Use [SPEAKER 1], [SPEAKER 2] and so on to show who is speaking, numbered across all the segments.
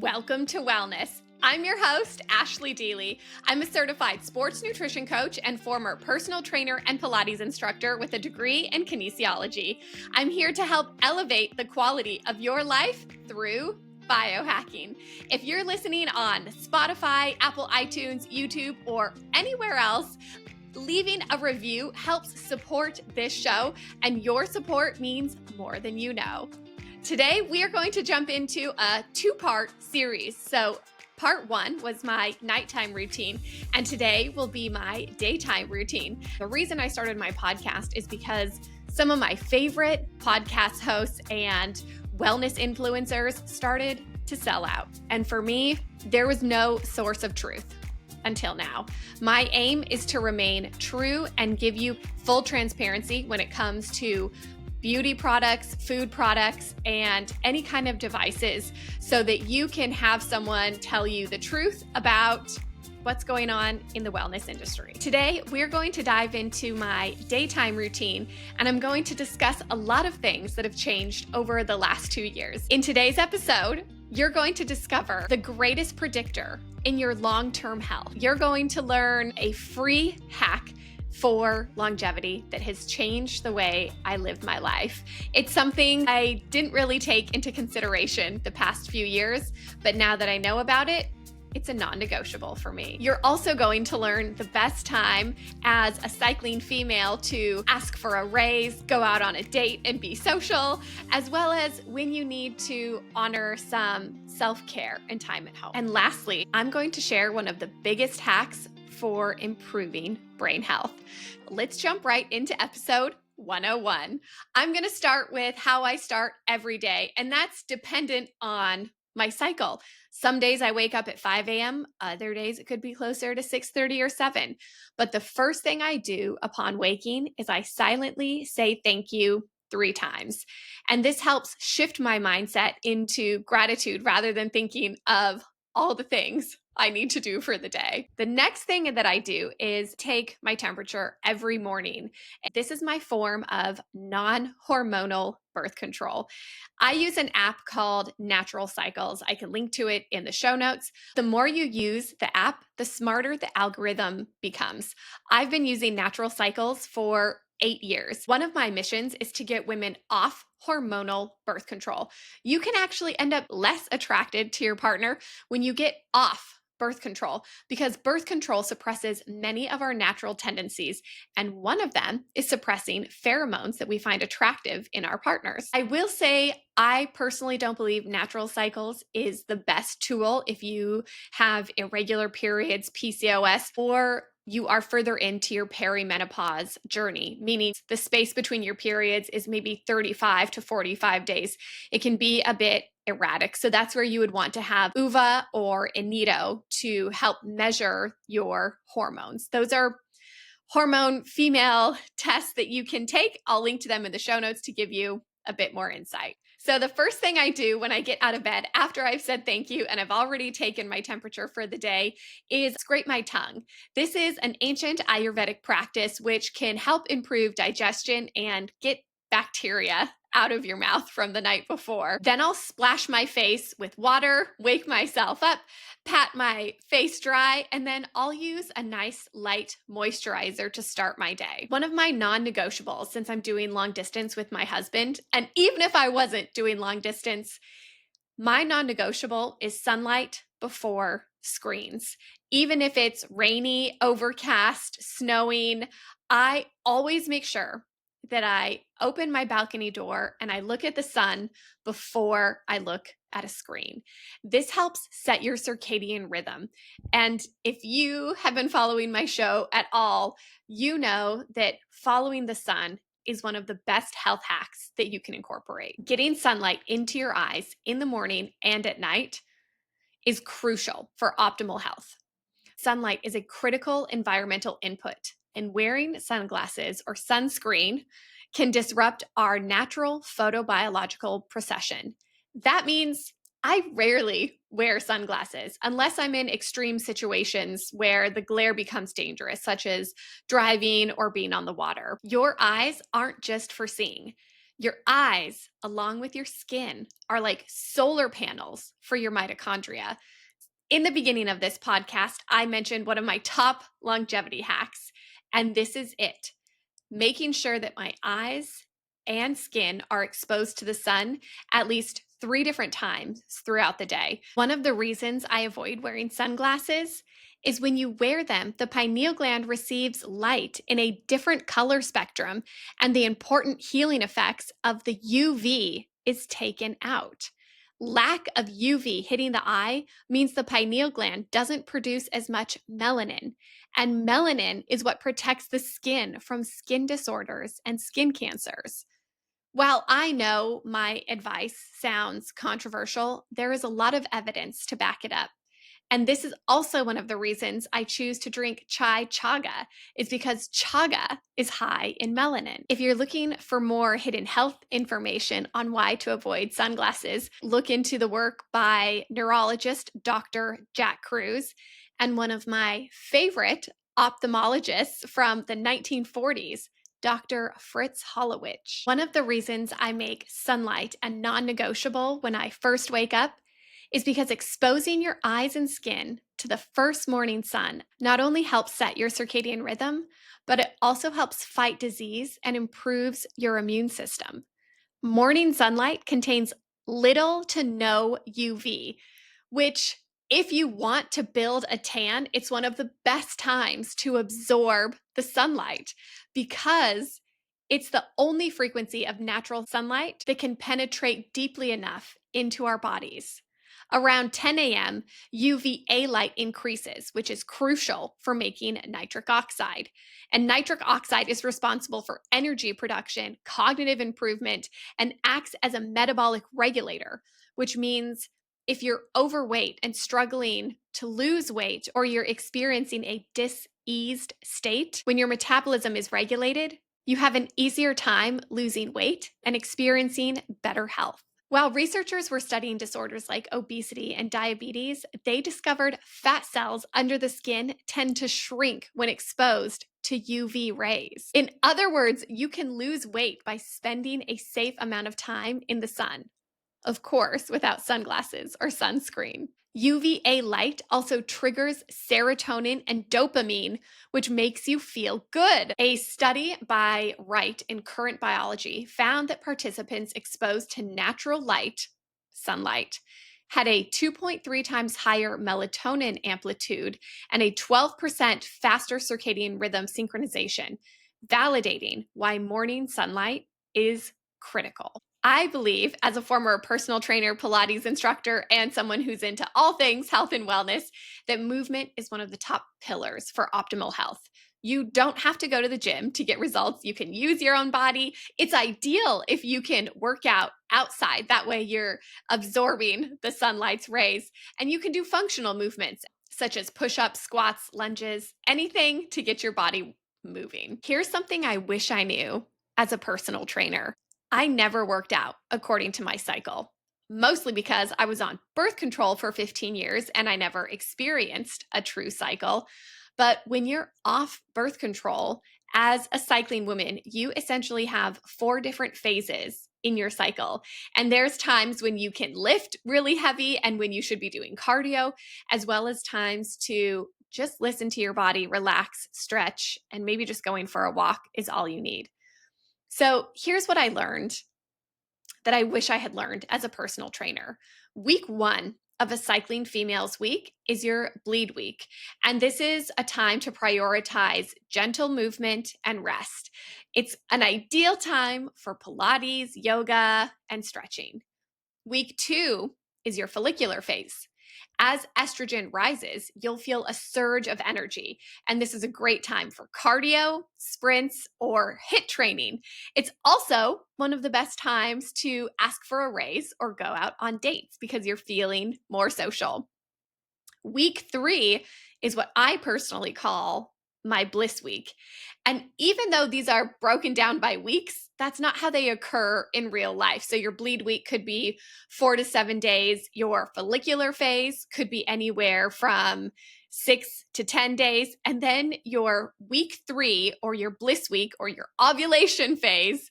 [SPEAKER 1] Welcome to Wellness. I'm your host, Ashley Deely. I'm a certified sports nutrition coach and former personal trainer and Pilates instructor with a degree in kinesiology. I'm here to help elevate the quality of your life through biohacking. If you're listening on Spotify, Apple iTunes, YouTube, or anywhere else, leaving a review helps support this show, and your support means more than you know. Today, we are going to jump into a two-part series. So part one was my nighttime routine, and today will be my daytime routine. The reason I started my podcast is because some of my favorite podcast hosts and wellness influencers started to sell out. And for me, there was no source of truth until now. My aim is to remain true and give you full transparency when it comes to beauty products, food products, and any kind of devices so that you can have someone tell you the truth about what's going on in the wellness industry. Today, we're going to dive into my daytime routine, and I'm going to discuss a lot of things that have changed over the last 2 years. In today's episode, you're going to discover the greatest predictor in your long-term health. You're going to learn a free hack for longevity that has changed the way I live my life. It's something I didn't really take into consideration the past few years, but now that I know about it, it's a non-negotiable for me. You're also going to learn the best time as a cycling female to ask for a raise, go out on a date and be social, as well as when you need to honor some self-care and time at home. And lastly, I'm going to share one of the biggest hacks for improving brain health. Let's jump right into episode 101. I'm going to start with how I start every day, and that's dependent on my cycle. Some days I wake up at 5 a.m., other days it could be closer to 6:30 or 7. But the first thing I do upon waking is I silently say thank you 3 times. And this helps shift my mindset into gratitude rather than thinking of all the things I need to do for the day. The next thing that I do is take my temperature every morning. This is my form of non-hormonal birth control. I use an app called Natural Cycles. I can link to it in the show notes. The more you use the app, the smarter the algorithm becomes. I've been using Natural Cycles for 8 years. One of my missions is to get women off hormonal birth control. You can actually end up less attracted to your partner when you get off birth control, because birth control suppresses many of our natural tendencies, and one of them is suppressing pheromones that we find attractive in our partners. I will say I personally don't believe Natural Cycles is the best tool if you have irregular periods, PCOS, or you are further into your perimenopause journey, meaning the space between your periods is maybe 35 to 45 days. It can be a bit erratic. So that's where you would want to have UVA or Inito to help measure your hormones. Those are hormone female tests that you can take. I'll link to them in the show notes to give you a bit more insight. So the first thing I do when I get out of bed after I've said thank you and I've already taken my temperature for the day is scrape my tongue. This is an ancient Ayurvedic practice which can help improve digestion and get bacteria out of your mouth from the night before. Then I'll splash my face with water, wake myself up, pat my face dry, and then I'll use a nice light moisturizer to start my day. One of my non-negotiables, since I'm doing long distance with my husband, and even if I wasn't doing long distance, my non-negotiable is sunlight before screens. Even if it's rainy, overcast, snowing, I always make sure that I open my balcony door and I look at the sun before I look at a screen. This helps set your circadian rhythm. And if you have been following my show at all, you know that following the sun is one of the best health hacks that you can incorporate. Getting sunlight into your eyes in the morning and at night is crucial for optimal health. Sunlight is a critical environmental input, and wearing sunglasses or sunscreen can disrupt our natural photobiological procession. That means I rarely wear sunglasses unless I'm in extreme situations where the glare becomes dangerous, such as driving or being on the water. Your eyes aren't just for seeing. Your eyes, along with your skin, are like solar panels for your mitochondria. In the beginning of this podcast, I mentioned one of my top longevity hacks, and this is it: making sure that my eyes and skin are exposed to the sun at least 3 different times throughout the day. One of the reasons I avoid wearing sunglasses is when you wear them, the pineal gland receives light in a different color spectrum, and the important healing effects of the UV is taken out. Lack of UV hitting the eye means the pineal gland doesn't produce as much melanin, and melanin is what protects the skin from skin disorders and skin cancers. While I know my advice sounds controversial, there is a lot of evidence to back it up. And this is also one of the reasons I choose to drink chai chaga, is because chaga is high in melanin. If you're looking for more hidden health information on why to avoid sunglasses, look into the work by neurologist Dr. Jack Cruz and one of my favorite ophthalmologists from the 1940s, Dr. Fritz Hollwich. One of the reasons I make sunlight a non-negotiable when I first wake up is because exposing your eyes and skin to the first morning sun not only helps set your circadian rhythm, but it also helps fight disease and improves your immune system. Morning sunlight contains little to no UV, which, if you want to build a tan, it's one of the best times to absorb the sunlight because it's the only frequency of natural sunlight that can penetrate deeply enough into our bodies. Around 10 a.m., UVA light increases, which is crucial for making nitric oxide. And nitric oxide is responsible for energy production, cognitive improvement, and acts as a metabolic regulator, which means if you're overweight and struggling to lose weight, or you're experiencing a diseased state, when your metabolism is regulated, you have an easier time losing weight and experiencing better health. While researchers were studying disorders like obesity and diabetes, they discovered fat cells under the skin tend to shrink when exposed to UV rays. In other words, you can lose weight by spending a safe amount of time in the sun. Of course, without sunglasses or sunscreen. UVA light also triggers serotonin and dopamine, which makes you feel good. A study by Wright in Current Biology found that participants exposed to natural light, sunlight, had a 2.3 times higher melatonin amplitude and a 12% faster circadian rhythm synchronization, validating why morning sunlight is critical. I believe, as a former personal trainer, Pilates instructor, and someone who's into all things health and wellness, that movement is one of the top pillars for optimal health. You don't have to go to the gym to get results. You can use your own body. It's ideal if you can work out outside. That way you're absorbing the sunlight's rays, and you can do functional movements such as push-ups, squats, lunges, anything to get your body moving. Here's something I wish I knew as a personal trainer. I never worked out according to my cycle, mostly because I was on birth control for 15 years and I never experienced a true cycle. But when you're off birth control as a cycling woman, you essentially have 4 different phases in your cycle. And there's times when you can lift really heavy and when you should be doing cardio, as well as times to just listen to your body, relax, stretch, and maybe just going for a walk is all you need. So here's what I learned that I wish I had learned as a personal trainer. Week 1 of a cycling female's week is your bleed week. And this is a time to prioritize gentle movement and rest. It's an ideal time for Pilates, yoga, and stretching. Week 2 is your follicular phase. As estrogen rises, you'll feel a surge of energy, and this is a great time for cardio, sprints, or HIIT training. It's also one of the best times to ask for a raise or go out on dates because you're feeling more social. Week 3 is what I personally call my bliss week. And even though these are broken down by weeks, that's not how they occur in real life. So your bleed week could be 4 to 7 days. Your follicular phase could be anywhere from 6 to 10 days. And then your week 3 or your bliss week or your ovulation phase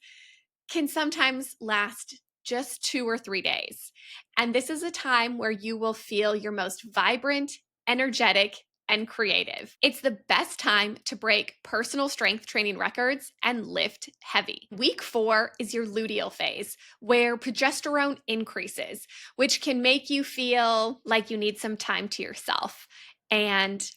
[SPEAKER 1] can sometimes last just 2 or 3 days. And this is a time where you will feel your most vibrant, energetic, and creative. It's the best time to break personal strength training records and lift heavy. Week 4 is your luteal phase, where progesterone increases, which can make you feel like you need some time to yourself and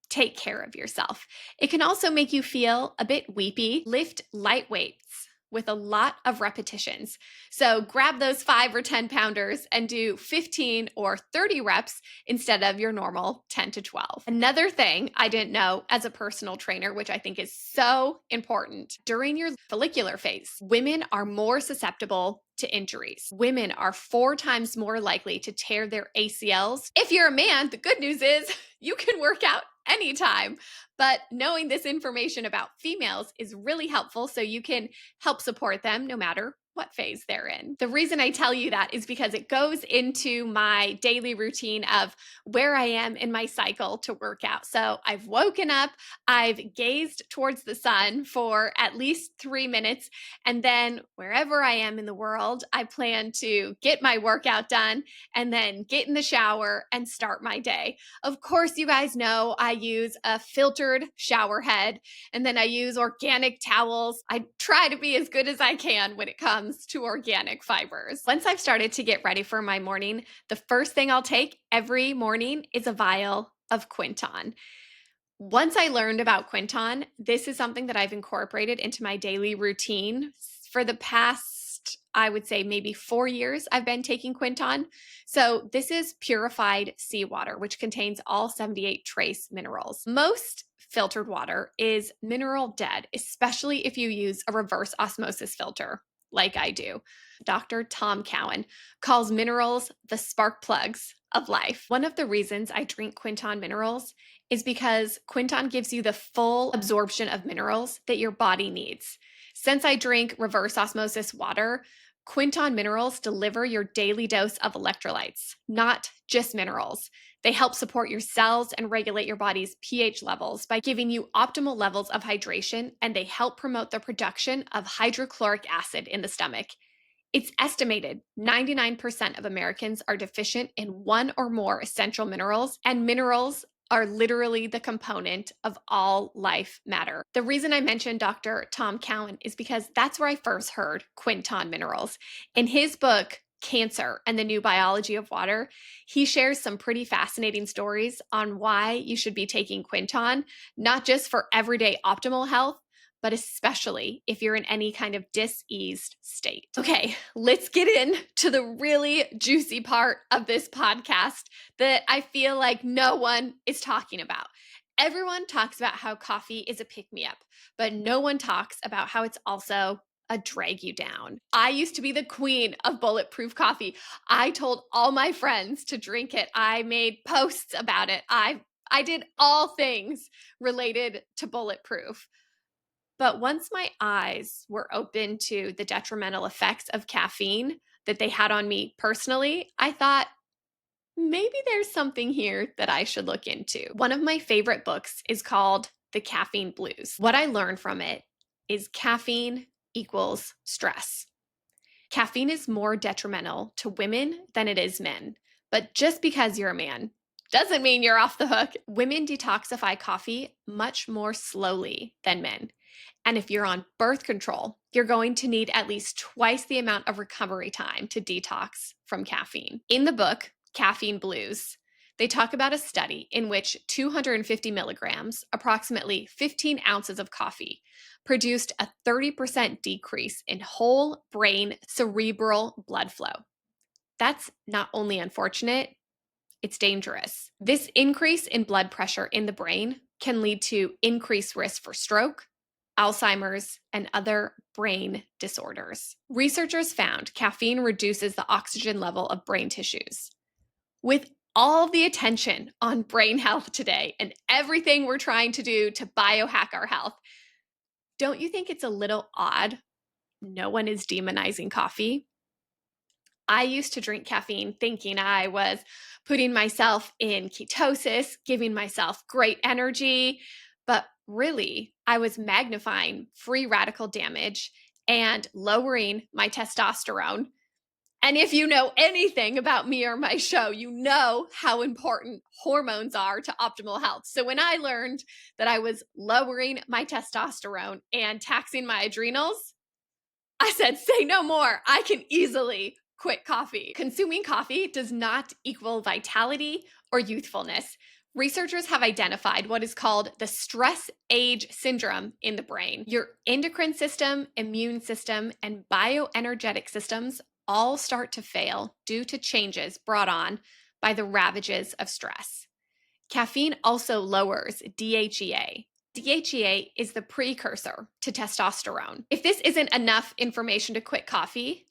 [SPEAKER 1] take care of yourself. It can also make you feel a bit weepy. Lift light weights with a lot of repetitions. So grab those 5 or 10 pounders and do 15 or 30 reps instead of your normal 10 to 12. Another thing I didn't know as a personal trainer, which I think is so important, during your follicular phase, women are more susceptible to injuries. Women are 4 times more likely to tear their ACLs. If you're a man, the good news is you can work out anytime. But knowing this information about females is really helpful so you can help support them no matter what phase they're in. The reason I tell you that is because it goes into my daily routine of where I am in my cycle to work out. So I've woken up, I've gazed towards the sun for at least 3 minutes, and then wherever I am in the world, I plan to get my workout done and then get in the shower and start my day. Of course, you guys know I use a filtered shower head, and then I use organic towels. I try to be as good as I can when it comes to organic fibers. Once I've started to get ready for my morning, the first thing I'll take every morning is a vial of Quinton. Once I learned about Quinton, this is something that I've incorporated into my daily routine for the past, I would say maybe 4 years I've been taking Quinton. So this is purified seawater, which contains all 78 trace minerals. Most filtered water is mineral dead, especially if you use a reverse osmosis filter like I do. Dr. Tom Cowan calls minerals the spark plugs of life. One of the reasons I drink Quinton minerals is because Quinton gives you the full absorption of minerals that your body needs. Since I drink reverse osmosis water, Quinton minerals deliver your daily dose of electrolytes, not just minerals. They help support your cells and regulate your body's pH levels by giving you optimal levels of hydration, and they help promote the production of hydrochloric acid in the stomach. It's estimated 99% of Americans are deficient in one or more essential minerals, and minerals are literally the component of all life matter. The reason I mentioned Dr. Tom Cowan is because that's where I first heard Quinton minerals. In his book, Cancer and the New Biology of Water, he shares some pretty fascinating stories on why you should be taking Quinton, not just for everyday optimal health, but especially if you're in any kind of diseased state. Okay, let's get into the really juicy part of this podcast that I feel like no one is talking about. Everyone talks about how coffee is a pick-me-up, but no one talks about how it's also a drag you down. I used to be the queen of bulletproof coffee. I told all my friends to drink it. I made posts about it. I did all things related to bulletproof. But once my eyes were open to the detrimental effects of caffeine that they had on me personally, I thought, maybe there's something here that I should look into. One of my favorite books is called The Caffeine Blues. What I learned from it is caffeine equals stress. Caffeine is more detrimental to women than it is men. But just because you're a man doesn't mean you're off the hook. Women detoxify coffee much more slowly than men. And if you're on birth control, you're going to need at least twice the amount of recovery time to detox from caffeine. In the book, Caffeine Blues, they talk about a study in which 250 milligrams, approximately 15 ounces of coffee, produced a 30% decrease in whole brain cerebral blood flow. That's not only unfortunate, it's dangerous. This increase in blood pressure in the brain can lead to increased risk for stroke, Alzheimer's, and other brain disorders. Researchers found caffeine reduces the oxygen level of brain tissues. With all the attention on brain health today and everything we're trying to do to biohack our health, don't you think it's a little odd no one is demonizing coffee? I used to drink caffeine thinking I was putting myself in ketosis, giving myself great energy, but really I was magnifying free radical damage and lowering my testosterone. And if you know anything about me or my show, you know how important hormones are to optimal health. So when I learned that I was lowering my testosterone and taxing my adrenals, I said, say no more. I can easily quit coffee. Consuming coffee does not equal vitality or youthfulness. Researchers have identified what is called the stress age syndrome in the brain. Your endocrine system, immune system, and bioenergetic systems all start to fail due to changes brought on by the ravages of stress. Caffeine also lowers DHEA. DHEA is the precursor to testosterone. If this isn't enough information to quit coffee,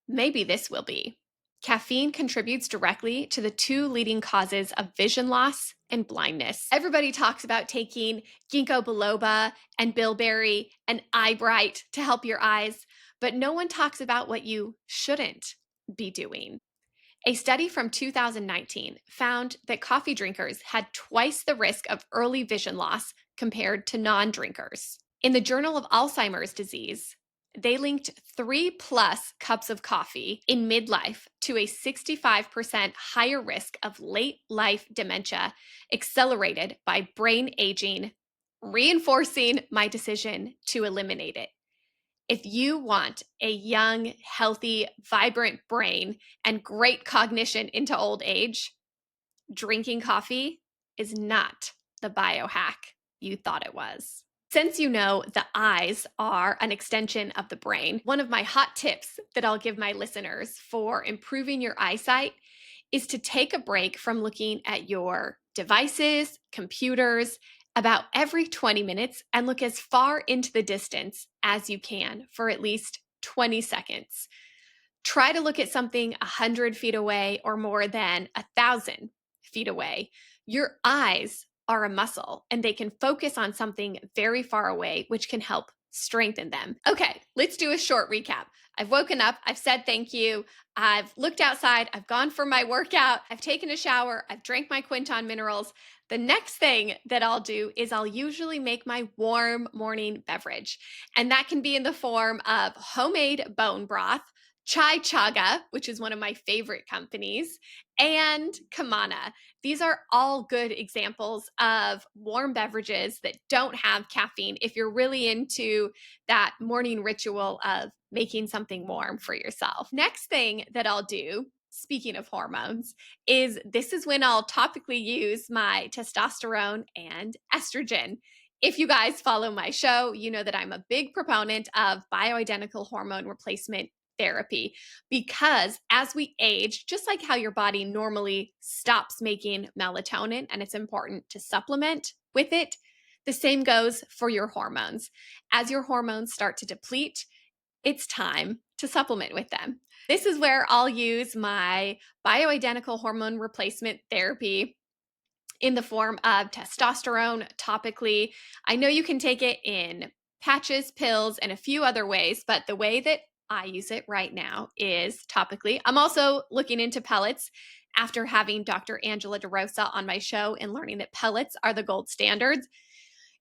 [SPEAKER 1] maybe this will be. Caffeine contributes directly to the two leading causes of vision loss and blindness. Everybody talks about taking ginkgo biloba and bilberry and eye bright to help your eyes, but no one talks about what you shouldn't be doing. A study from 2019 found that coffee drinkers had twice the risk of early vision loss compared to non-drinkers. In the Journal of Alzheimer's Disease, they linked 3+ cups of coffee in midlife to a 65% higher risk of late life dementia accelerated by brain aging, reinforcing my decision to eliminate it. If you want a young, healthy, vibrant brain and great cognition into old age, drinking coffee is not the biohack you thought it was. Since you know the eyes are an extension of the brain, one of my hot tips that I'll give my listeners for improving your eyesight is to take a break from looking at your devices, computers, about every 20 minutes and look as far into the distance as you can for at least 20 seconds. Try to look at something 100 feet away or more than 1,000 feet away. Your eyes are a muscle and they can focus on something very far away, which can help strengthen them. Okay, let's do a short recap. I've woken up, I've said thank you, I've looked outside, I've gone for my workout, I've taken a shower, I've drank my Quinton minerals. The next thing that I'll do is I'll usually make my warm morning beverage. And that can be in the form of homemade bone broth, Chaga, which is one of my favorite companies, and Kamana. These are all good examples of warm beverages that don't have caffeine if you're really into that morning ritual of making something warm for yourself. Next thing that I'll do, speaking of hormones, is this is when I'll topically use my testosterone and estrogen. If you guys follow my show, you know that I'm a big proponent of bioidentical hormone replacement therapy because as we age, just like how your body normally stops making melatonin and it's important to supplement with it, the same goes for your hormones. As your hormones start to deplete, it's time to supplement with them. This is where I'll use my bioidentical hormone replacement therapy in the form of testosterone topically. I know you can take it in patches, pills, and a few other ways, but the way that I use it right now is topically. I'm also looking into pellets after having Dr. Angela DeRosa on my show and learning that pellets are the gold standards.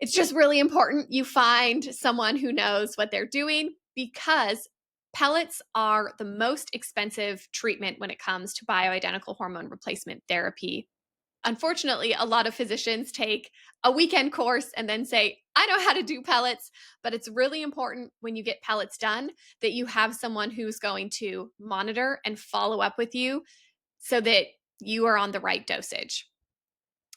[SPEAKER 1] It's just really important you find someone who knows what they're doing because pellets are the most expensive treatment when it comes to bioidentical hormone replacement therapy. Unfortunately, a lot of physicians take a weekend course and then say, I know how to do pellets, but it's really important when you get pellets done that you have someone who's going to monitor and follow up with you so that you are on the right dosage.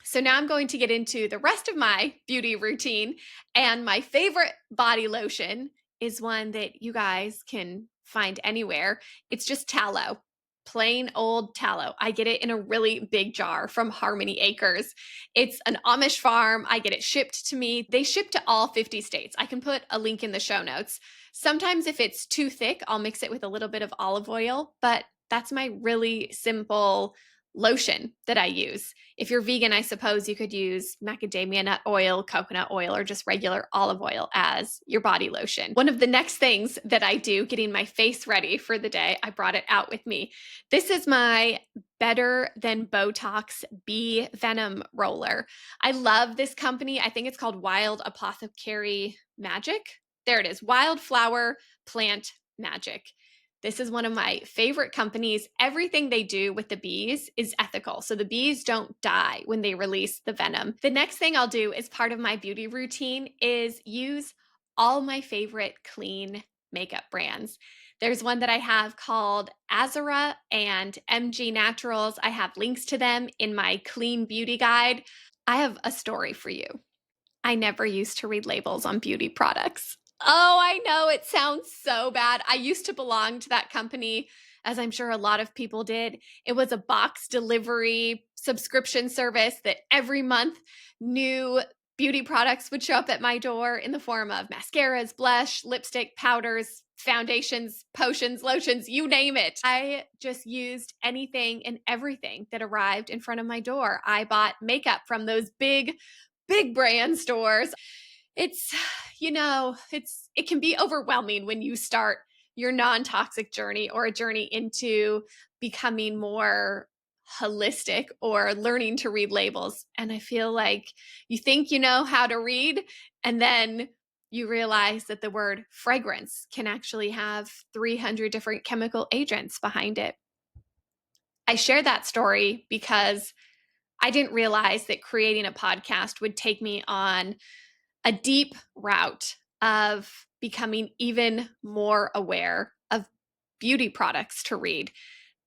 [SPEAKER 1] So now I'm going to get into the rest of my beauty routine, and my favorite body lotion is one that you guys can find anywhere. It's just tallow. Plain old tallow. I get it in a really big jar from Harmony Acres. It's an Amish farm. I get it shipped to me. They ship to all 50 states. I can put a link in the show notes. Sometimes if it's too thick, I'll mix it with a little bit of olive oil, but that's my really simple lotion that I use. If you're vegan, I suppose you could use macadamia nut oil, coconut oil, or just regular olive oil as your body lotion. One of the next things that I do, getting my face ready for the day, I brought it out with me. This is my Better Than Botox bee venom roller. I love this company. I think it's called Wild Apothecary Magic. There it is, Wildflower plant magic. This is one of my favorite companies. Everything they do with the bees is ethical. So the bees don't die when they release the venom. The next thing I'll do as part of my beauty routine is use all my favorite clean makeup brands. There's one that I have called Azura and MG Naturals. I have links to them in my clean beauty guide. I have a story for you. I never used to read labels on beauty products. Oh, I know it sounds so bad. I used to belong to that company, as I'm sure a lot of people did. It was a box delivery subscription service that every month new beauty products would show up at my door in the form of mascaras, blush, lipstick, powders, foundations, potions, lotions, you name it. I just used anything and everything that arrived in front of my door. I bought makeup from those big brand stores. It's, it can be overwhelming when you start your non-toxic journey or a journey into becoming more holistic or learning to read labels. And I feel like you think you know how to read, and then you realize that the word fragrance can actually have 300 different chemical agents behind it. I share that story because I didn't realize that creating a podcast would take me on a deep route of becoming even more aware of beauty products to read.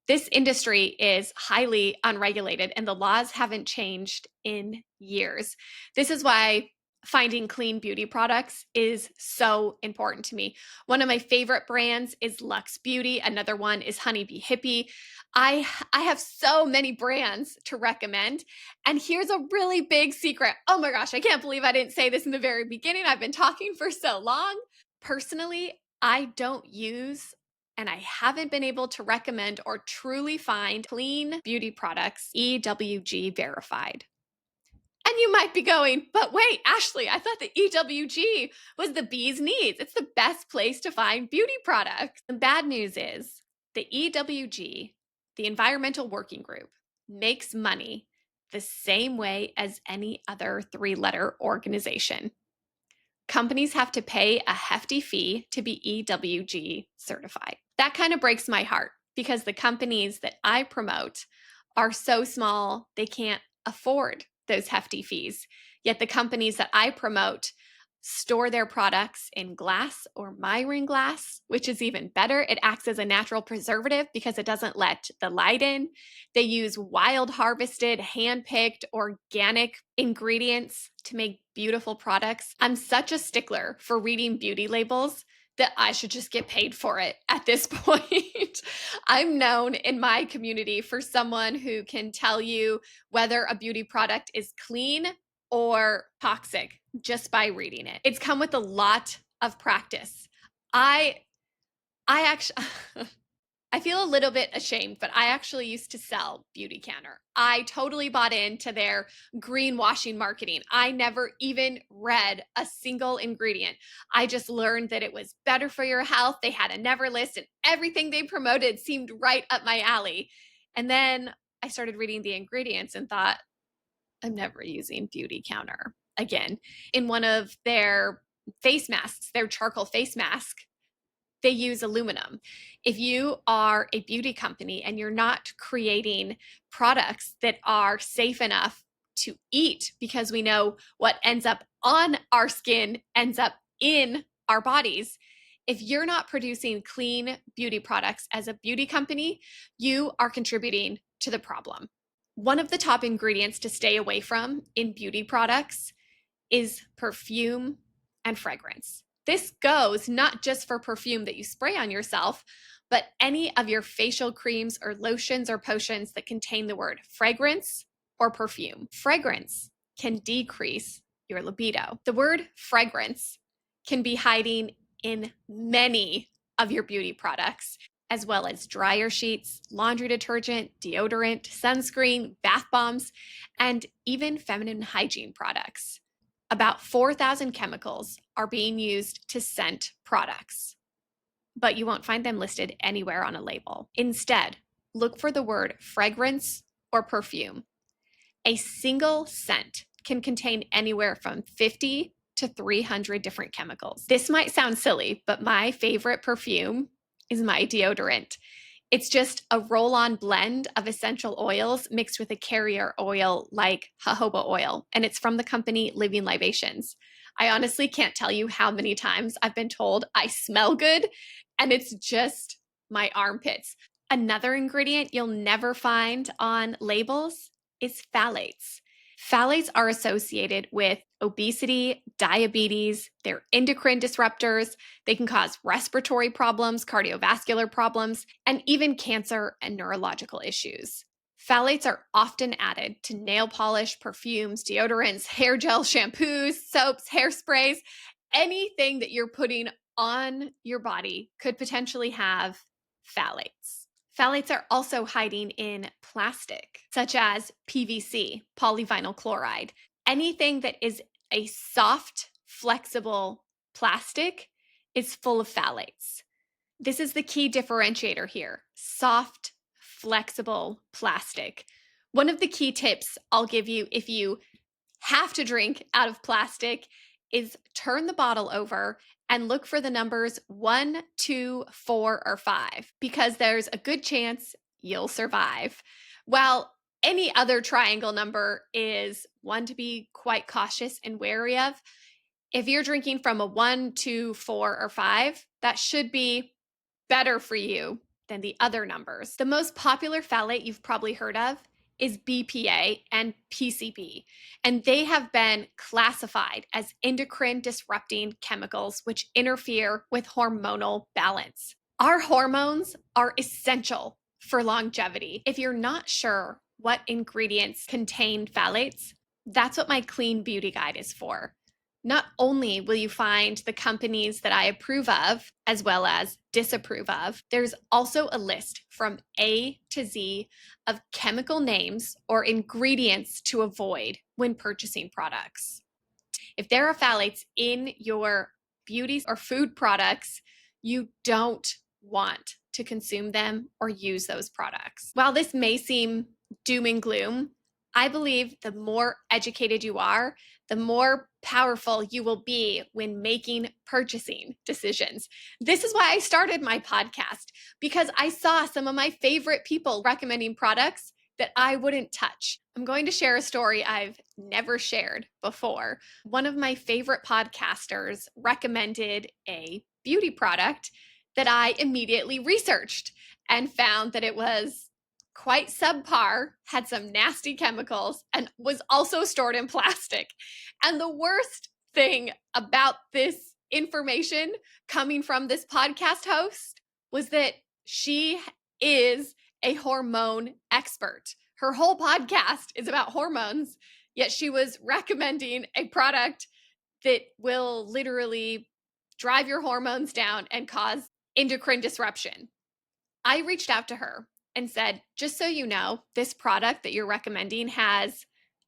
[SPEAKER 1] This industry is highly unregulated and the laws haven't changed in years. This is why finding clean beauty products is so important to me. One of my favorite brands is Luxe Beauty. Another one is Honeybee Hippie. I have so many brands to recommend. And here's a really big secret. Oh my gosh, I can't believe I didn't say this in the very beginning. I've been talking for so long. Personally, I don't use and I haven't been able to recommend or truly find clean beauty products EWG verified. And you might be going, but wait, Ashley, I thought the EWG was the bee's knees. It's the best place to find beauty products. The bad news is the EWG, the Environmental Working Group, makes money the same way as any other three-letter organization. Companies have to pay a hefty fee to be EWG certified. That kind of breaks my heart because the companies that I promote are so small, they can't afford those hefty fees. Yet the companies that I promote store their products in glass or myron glass, which is even better. It acts as a natural preservative because it doesn't let the light in. They use wild harvested, hand-picked, organic ingredients to make beautiful products. I'm such a stickler for reading beauty labels that I should just get paid for it at this point. I'm known in my community for someone who can tell you whether a beauty product is clean or toxic just by reading it. It's come with a lot of practice. I actually I feel a little bit ashamed, but I actually used to sell Beauty Counter. I totally bought into their greenwashing marketing. I never even read a single ingredient. I just learned that it was better for your health. They had a never list and everything they promoted seemed right up my alley. And then I started reading the ingredients and thought, I'm never using Beauty Counter again. In one of their face masks, their charcoal face mask, they use aluminum. If you are a beauty company and you're not creating products that are safe enough to eat, because we know what ends up on our skin ends up in our bodies, if you're not producing clean beauty products as a beauty company, you are contributing to the problem. One of the top ingredients to stay away from in beauty products is perfume and fragrance. This goes not just for perfume that you spray on yourself, but any of your facial creams or lotions or potions that contain the word fragrance or perfume. Fragrance can decrease your libido. The word fragrance can be hiding in many of your beauty products, as well as dryer sheets, laundry detergent, deodorant, sunscreen, bath bombs, and even feminine hygiene products. About 4,000 chemicals are being used to scent products, but you won't find them listed anywhere on a label. Instead, look for the word fragrance or perfume. A single scent can contain anywhere from 50 to 300 different chemicals. This might sound silly, but my favorite perfume is my deodorant. It's just a roll-on blend of essential oils mixed with a carrier oil like jojoba oil, and it's from the company Living Libations. I honestly can't tell you how many times I've been told I smell good, and it's just my armpits. Another ingredient you'll never find on labels is phthalates. Phthalates are associated with obesity, diabetes, they're endocrine disruptors, they can cause respiratory problems, cardiovascular problems, and even cancer and neurological issues. Phthalates are often added to nail polish, perfumes, deodorants, hair gel, shampoos, soaps, hairsprays. Anything that you're putting on your body could potentially have phthalates. Phthalates are also hiding in plastic, such as PVC, polyvinyl chloride. Anything that is a soft, flexible plastic is full of phthalates. This is the key differentiator here: soft, flexible plastic. One of the key tips I'll give you if you have to drink out of plastic is turn the bottle over and look for the numbers 1, 2, 4, or 5, because there's a good chance you'll survive. While any other triangle number is one to be quite cautious and wary of, if you're drinking from a 1, 2, 4, or 5, that should be better for you than the other numbers. The most popular phthalate you've probably heard of is BPA and PCB, and they have been classified as endocrine disrupting chemicals which interfere with hormonal balance. Our hormones are essential for longevity. If you're not sure what ingredients contain phthalates, that's what my clean beauty guide is for. Not only will you find the companies that I approve of as well as disapprove of, there's also a list from A to Z of chemical names or ingredients to avoid when purchasing products. If there are phthalates in your beauty or food products, you don't want to consume them or use those products. While this may seem doom and gloom, I believe the more educated you are, the more powerful you will be when making purchasing decisions. This is why I started my podcast, because I saw some of my favorite people recommending products that I wouldn't touch. I'm going to share a story I've never shared before. One of my favorite podcasters recommended a beauty product that I immediately researched and found that it was quite subpar, had some nasty chemicals, and was also stored in plastic. And the worst thing about this information coming from this podcast host was that she is a hormone expert. Her whole podcast is about hormones, yet she was recommending a product that will literally drive your hormones down and cause endocrine disruption. I reached out to her and said, just so you know, this product that you're recommending has,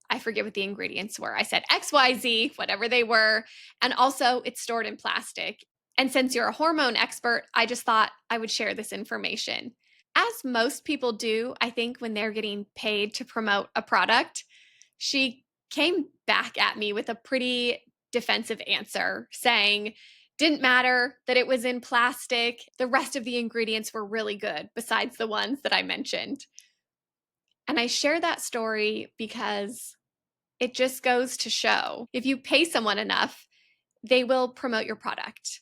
[SPEAKER 1] I forget what the ingredients were. I said XYZ, whatever they were. And also it's stored in plastic. And since you're a hormone expert, I just thought I would share this information. As most people do, I think when they're getting paid to promote a product, she came back at me with a pretty defensive answer saying, didn't matter that it was in plastic. The rest of the ingredients were really good, besides the ones that I mentioned. And I share that story because it just goes to show if you pay someone enough, they will promote your product,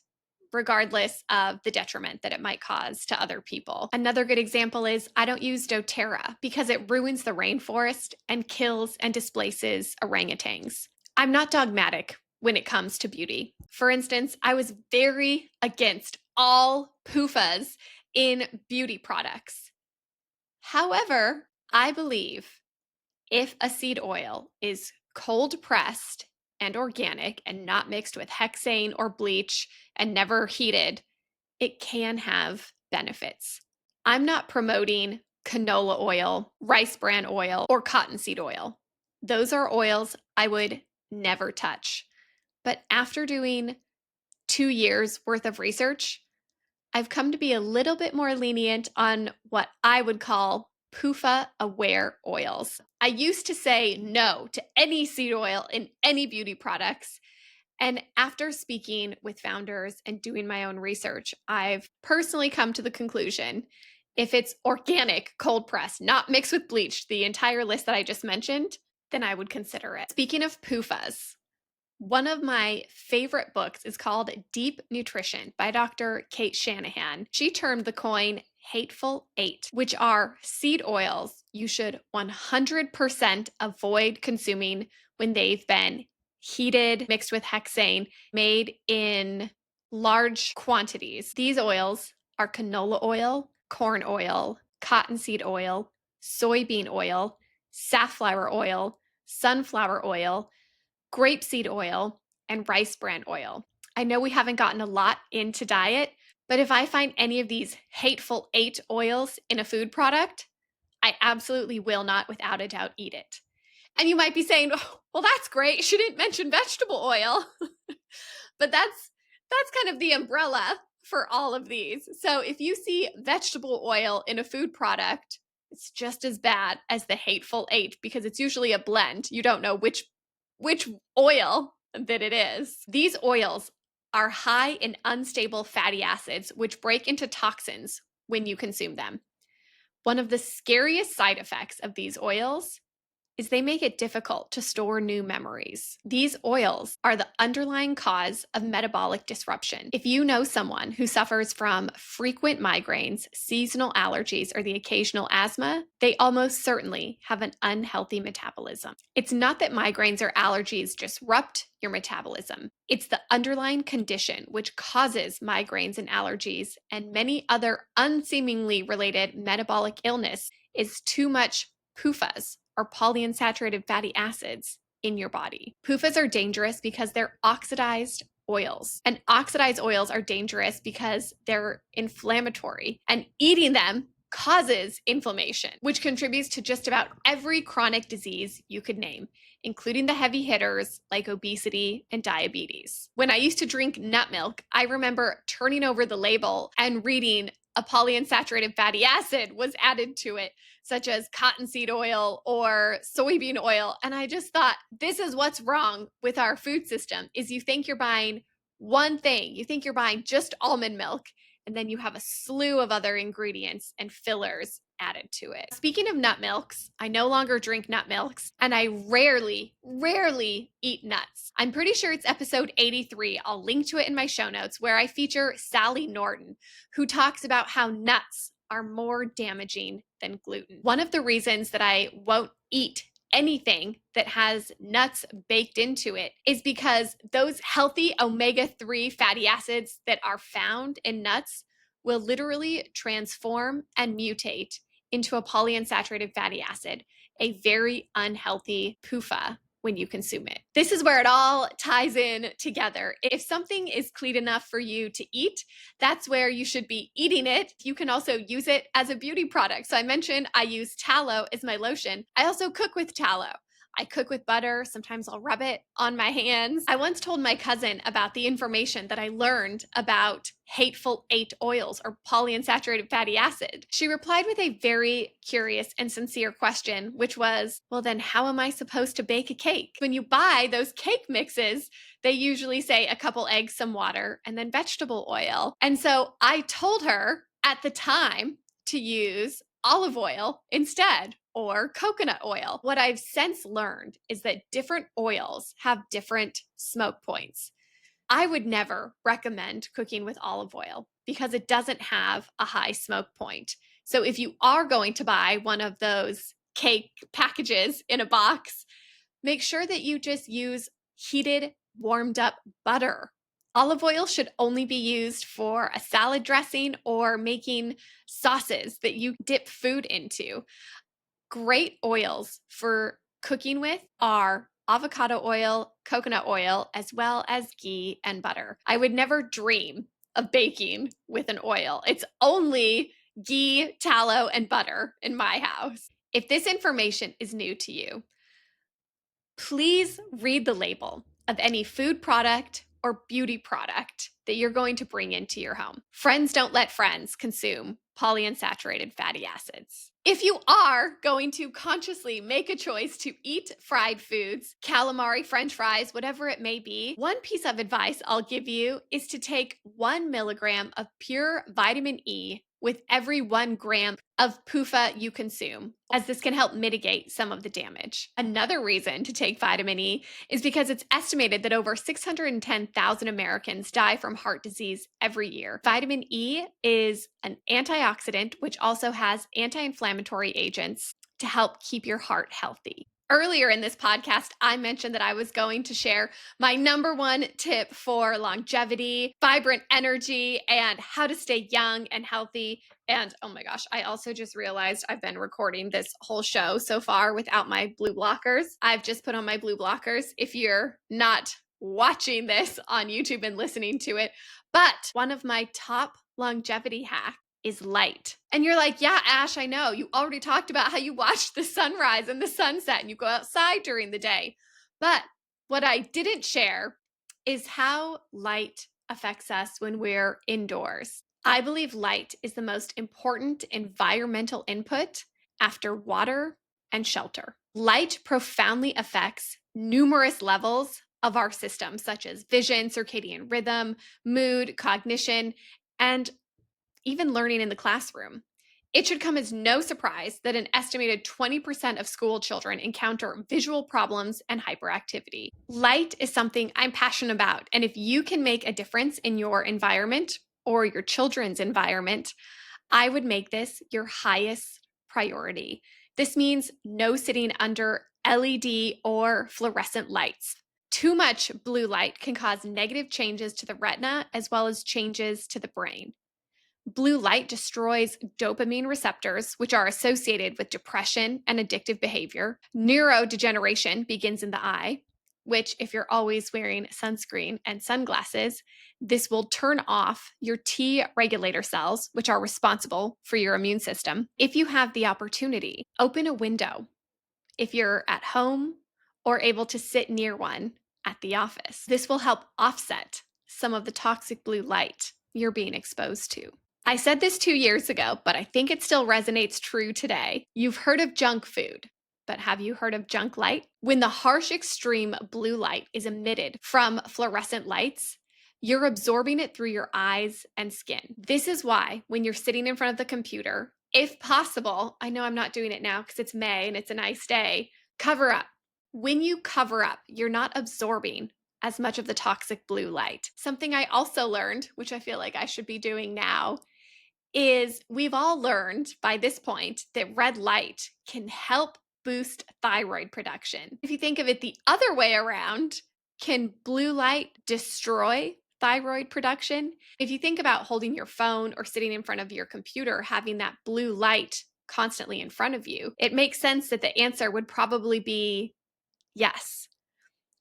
[SPEAKER 1] regardless of the detriment that it might cause to other people. Another good example is I don't use DoTerra because it ruins the rainforest and kills and displaces orangutans. I'm not dogmatic when it comes to beauty. For instance, I was very against all PUFAs in beauty products. However, I believe if a seed oil is cold pressed and organic and not mixed with hexane or bleach and never heated, it can have benefits. I'm not promoting canola oil, rice bran oil, or cottonseed oil. Those are oils I would never touch. But after doing 2 years worth of research, I've come to be a little bit more lenient on what I would call PUFA aware oils. I used to say no to any seed oil in any beauty products. And after speaking with founders and doing my own research, I've personally come to the conclusion if it's organic, cold pressed, not mixed with bleach, the entire list that I just mentioned, then I would consider it. Speaking of PUFAs, one of my favorite books is called Deep Nutrition by Dr. Kate Shanahan. She termed the coin Hateful 8, which are seed oils you should 100% avoid consuming when they've been heated, mixed with hexane, made in large quantities. These oils are canola oil, corn oil, cottonseed oil, soybean oil, safflower oil, sunflower oil, grapeseed oil, and rice bran oil. I know we haven't gotten a lot into diet, but if I find any of these hateful 8 oils in a food product, I absolutely will not, without a doubt, eat it. And you might be saying, oh, well, that's great. She didn't mention vegetable oil. But that's kind of the umbrella for all of these. So if you see vegetable oil in a food product, it's just as bad as the hateful 8 because it's usually a blend. You don't know which oil that it is. These oils are high in unstable fatty acids, which break into toxins when you consume them. One of the scariest side effects of these oils is they make it difficult to store new memories. These oils are the underlying cause of metabolic disruption. If you know someone who suffers from frequent migraines, seasonal allergies, or the occasional asthma, they almost certainly have an unhealthy metabolism. It's not that migraines or allergies disrupt your metabolism. It's the underlying condition which causes migraines and allergies and many other unseemingly related metabolic illness is too much PUFAs, or polyunsaturated fatty acids, in your body. PUFAs are dangerous because they're oxidized oils. And oxidized oils are dangerous because they're inflammatory. And eating them causes inflammation, which contributes to just about every chronic disease you could name, including the heavy hitters like obesity and diabetes. When I used to drink nut milk, I remember turning over the label and reading a polyunsaturated fatty acid was added to it, such as cottonseed oil or soybean oil. And I just thought, this is what's wrong with our food system, is you think you're buying one thing. You think you're buying just almond milk, and then you have a slew of other ingredients and fillers added to it. Speaking of nut milks, I no longer drink nut milks, and I rarely eat nuts. I'm pretty sure it's episode 83. I'll link to it in my show notes, where I feature Sally Norton, who talks about how nuts are more damaging than gluten. One of the reasons that I won't eat anything that has nuts baked into it is because those healthy omega-3 fatty acids that are found in nuts will literally transform and mutate into a polyunsaturated fatty acid, a very unhealthy PUFA when you consume it. This is where it all ties in together. If something is clean enough for you to eat, that's where you should be eating it. You can also use it as a beauty product. So I mentioned I use tallow as my lotion. I also cook with tallow. I cook with butter. Sometimes I'll rub it on my hands. I once told my cousin about the information that I learned about hateful 8 oils, or polyunsaturated fatty acid. She replied with a very curious and sincere question, which was, well, then how am I supposed to bake a cake? When you buy those cake mixes, they usually say a couple eggs, some water, and then vegetable oil. And so I told her at the time to use olive oil instead, or coconut oil. What I've since learned is that different oils have different smoke points. I would never recommend cooking with olive oil because it doesn't have a high smoke point. So if you are going to buy one of those cake packages in a box, make sure that you just use heated, warmed up butter. Olive oil should only be used for a salad dressing or making sauces that you dip food into. Great oils for cooking with are avocado oil, coconut oil, as well as ghee and butter. I would never dream of baking with an oil. It's only ghee, tallow, and butter in my house. If this information is new to you, please read the label of any food product or beauty product that you're going to bring into your home. Friends don't let friends consume polyunsaturated fatty acids. If you are going to consciously make a choice to eat fried foods, calamari, french fries, whatever it may be, one piece of advice I'll give you is to take 1 milligram of pure vitamin E with every 1 gram of PUFA you consume, as this can help mitigate some of the damage. Another reason to take vitamin E is because it's estimated that over 610,000 Americans die from heart disease every year. Vitamin E is an antioxidant, which also has anti-inflammatory agents to help keep your heart healthy. Earlier in this podcast, I mentioned that I was going to share my number one tip for longevity, vibrant energy, and how to stay young and healthy. And oh my gosh, I also just realized I've been recording this whole show so far without my blue blockers. I've just put on my blue blockers if you're not watching this on YouTube and listening to it. But one of my top longevity hacks is light. And you're like, yeah, Ash, I know. You already talked about how you watch the sunrise and the sunset and you go outside during the day. But what I didn't share is how light affects us when we're indoors. I believe light is the most important environmental input after water and shelter. Light profoundly affects numerous levels of our system, such as vision, circadian rhythm, mood, cognition, and even learning in the classroom. It should come as no surprise that an estimated 20% of school children encounter visual problems and hyperactivity. Light is something I'm passionate about, and if you can make a difference in your environment or your children's environment, I would make this your highest priority. This means no sitting under LED or fluorescent lights. Too much blue light can cause negative changes to the retina as well as changes to the brain. Blue light destroys dopamine receptors, which are associated with depression and addictive behavior. Neurodegeneration begins in the eye, which, if you're always wearing sunscreen and sunglasses, this will turn off your T regulator cells, which are responsible for your immune system. If you have the opportunity, open a window if you're at home or able to sit near one at the office. This will help offset some of the toxic blue light you're being exposed to. I said this 2 years ago, but I think it still resonates true today. You've heard of junk food, but have you heard of junk light? When the harsh extreme blue light is emitted from fluorescent lights, you're absorbing it through your eyes and skin. This is why when you're sitting in front of the computer, if possible, I know I'm not doing it now because it's May and it's a nice day, cover up. When you cover up, you're not absorbing as much of the toxic blue light. Something I also learned, which I feel like I should be doing now, is we've all learned by this point that red light can help boost thyroid production. If you think of it the other way around, can blue light destroy thyroid production? If you think about holding your phone or sitting in front of your computer, having that blue light constantly in front of you, it makes sense that the answer would probably be yes.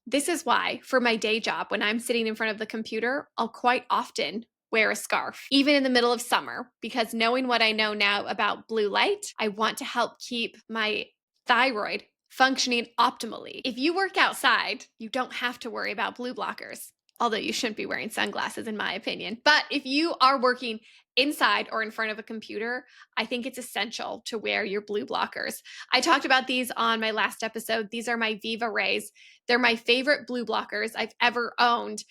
[SPEAKER 1] This is why, for my day job, when I'm sitting in front of the computer, I'll quite often wear a scarf, even in the middle of summer, because knowing what I know now about blue light, I want to help keep my thyroid functioning optimally. If you work outside, you don't have to worry about blue blockers, although you shouldn't be wearing sunglasses, in my opinion. But if you are working inside or in front of a computer, I think it's essential to wear your blue blockers. I talked about these on my last episode. These are my VivaRays. They're my favorite blue blockers I've ever owned.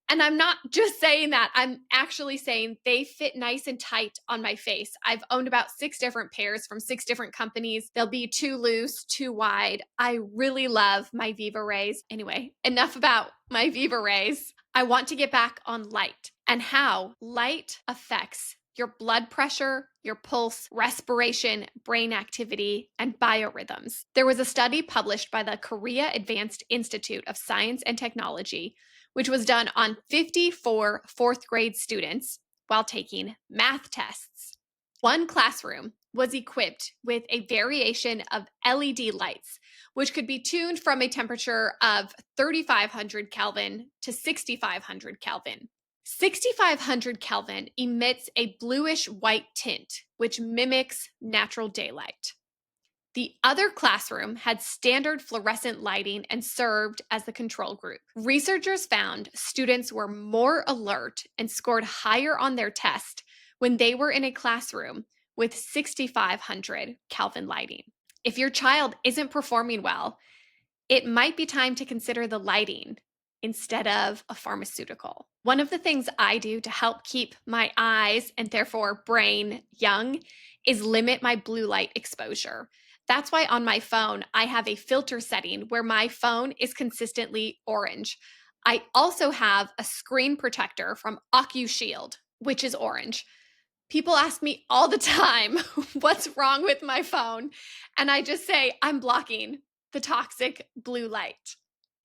[SPEAKER 1] And I'm not just saying that, I'm actually saying they fit nice and tight on my face. I've owned about 6 different pairs from 6 different companies. They'll be too loose, too wide. I really love my VivaRays. Anyway, enough about my VivaRays. I want to get back on light and how light affects your blood pressure, your pulse, respiration, brain activity, and biorhythms. There was a study published by the Korea Advanced Institute of Science and Technology, which was done on 54 fourth grade students while taking math tests. One classroom was equipped with a variation of LED lights, which could be tuned from a temperature of 3,500 Kelvin to 6,500 Kelvin. 6,500 Kelvin emits a bluish white tint, which mimics natural daylight. The other classroom had standard fluorescent lighting and served as the control group. Researchers found students were more alert and scored higher on their test when they were in a classroom with 6,500 Kelvin lighting. If your child isn't performing well, it might be time to consider the lighting instead of a pharmaceutical. One of the things I do to help keep my eyes and therefore brain young is limit my blue light exposure. That's why on my phone, I have a filter setting where my phone is consistently orange. I also have a screen protector from OcuShield, which is orange. People ask me all the time what's wrong with my phone, and I just say I'm blocking the toxic blue light.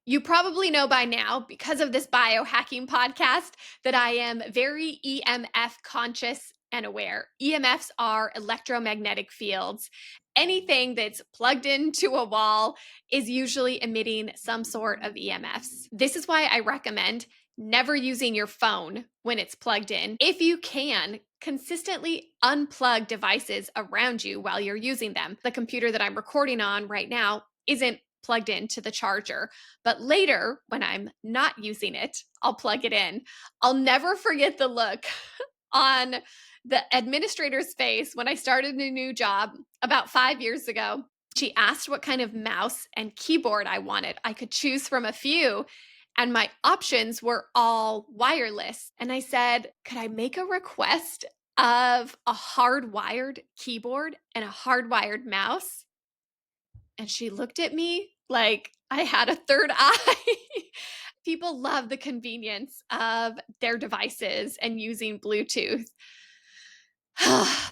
[SPEAKER 1] You probably know by now, because of this biohacking podcast, that I am very EMF conscious and aware. EMFs are electromagnetic fields. Anything that's plugged into a wall is usually emitting some sort of EMFs. This is why I recommend never using your phone when it's plugged in. If you can, consistently unplug devices around you while you're using them. The computer that I'm recording on right now isn't plugged into the charger, but later when I'm not using it, I'll plug it in. I'll never forget the look on the administrator's face when I started a new job about 5 years ago. She asked what kind of mouse and keyboard I wanted. I could choose from a few, and my options were all wireless. And I said, could I make a request of a hardwired keyboard and a hardwired mouse? And she looked at me like I had a third eye. People love the convenience of their devices and using Bluetooth.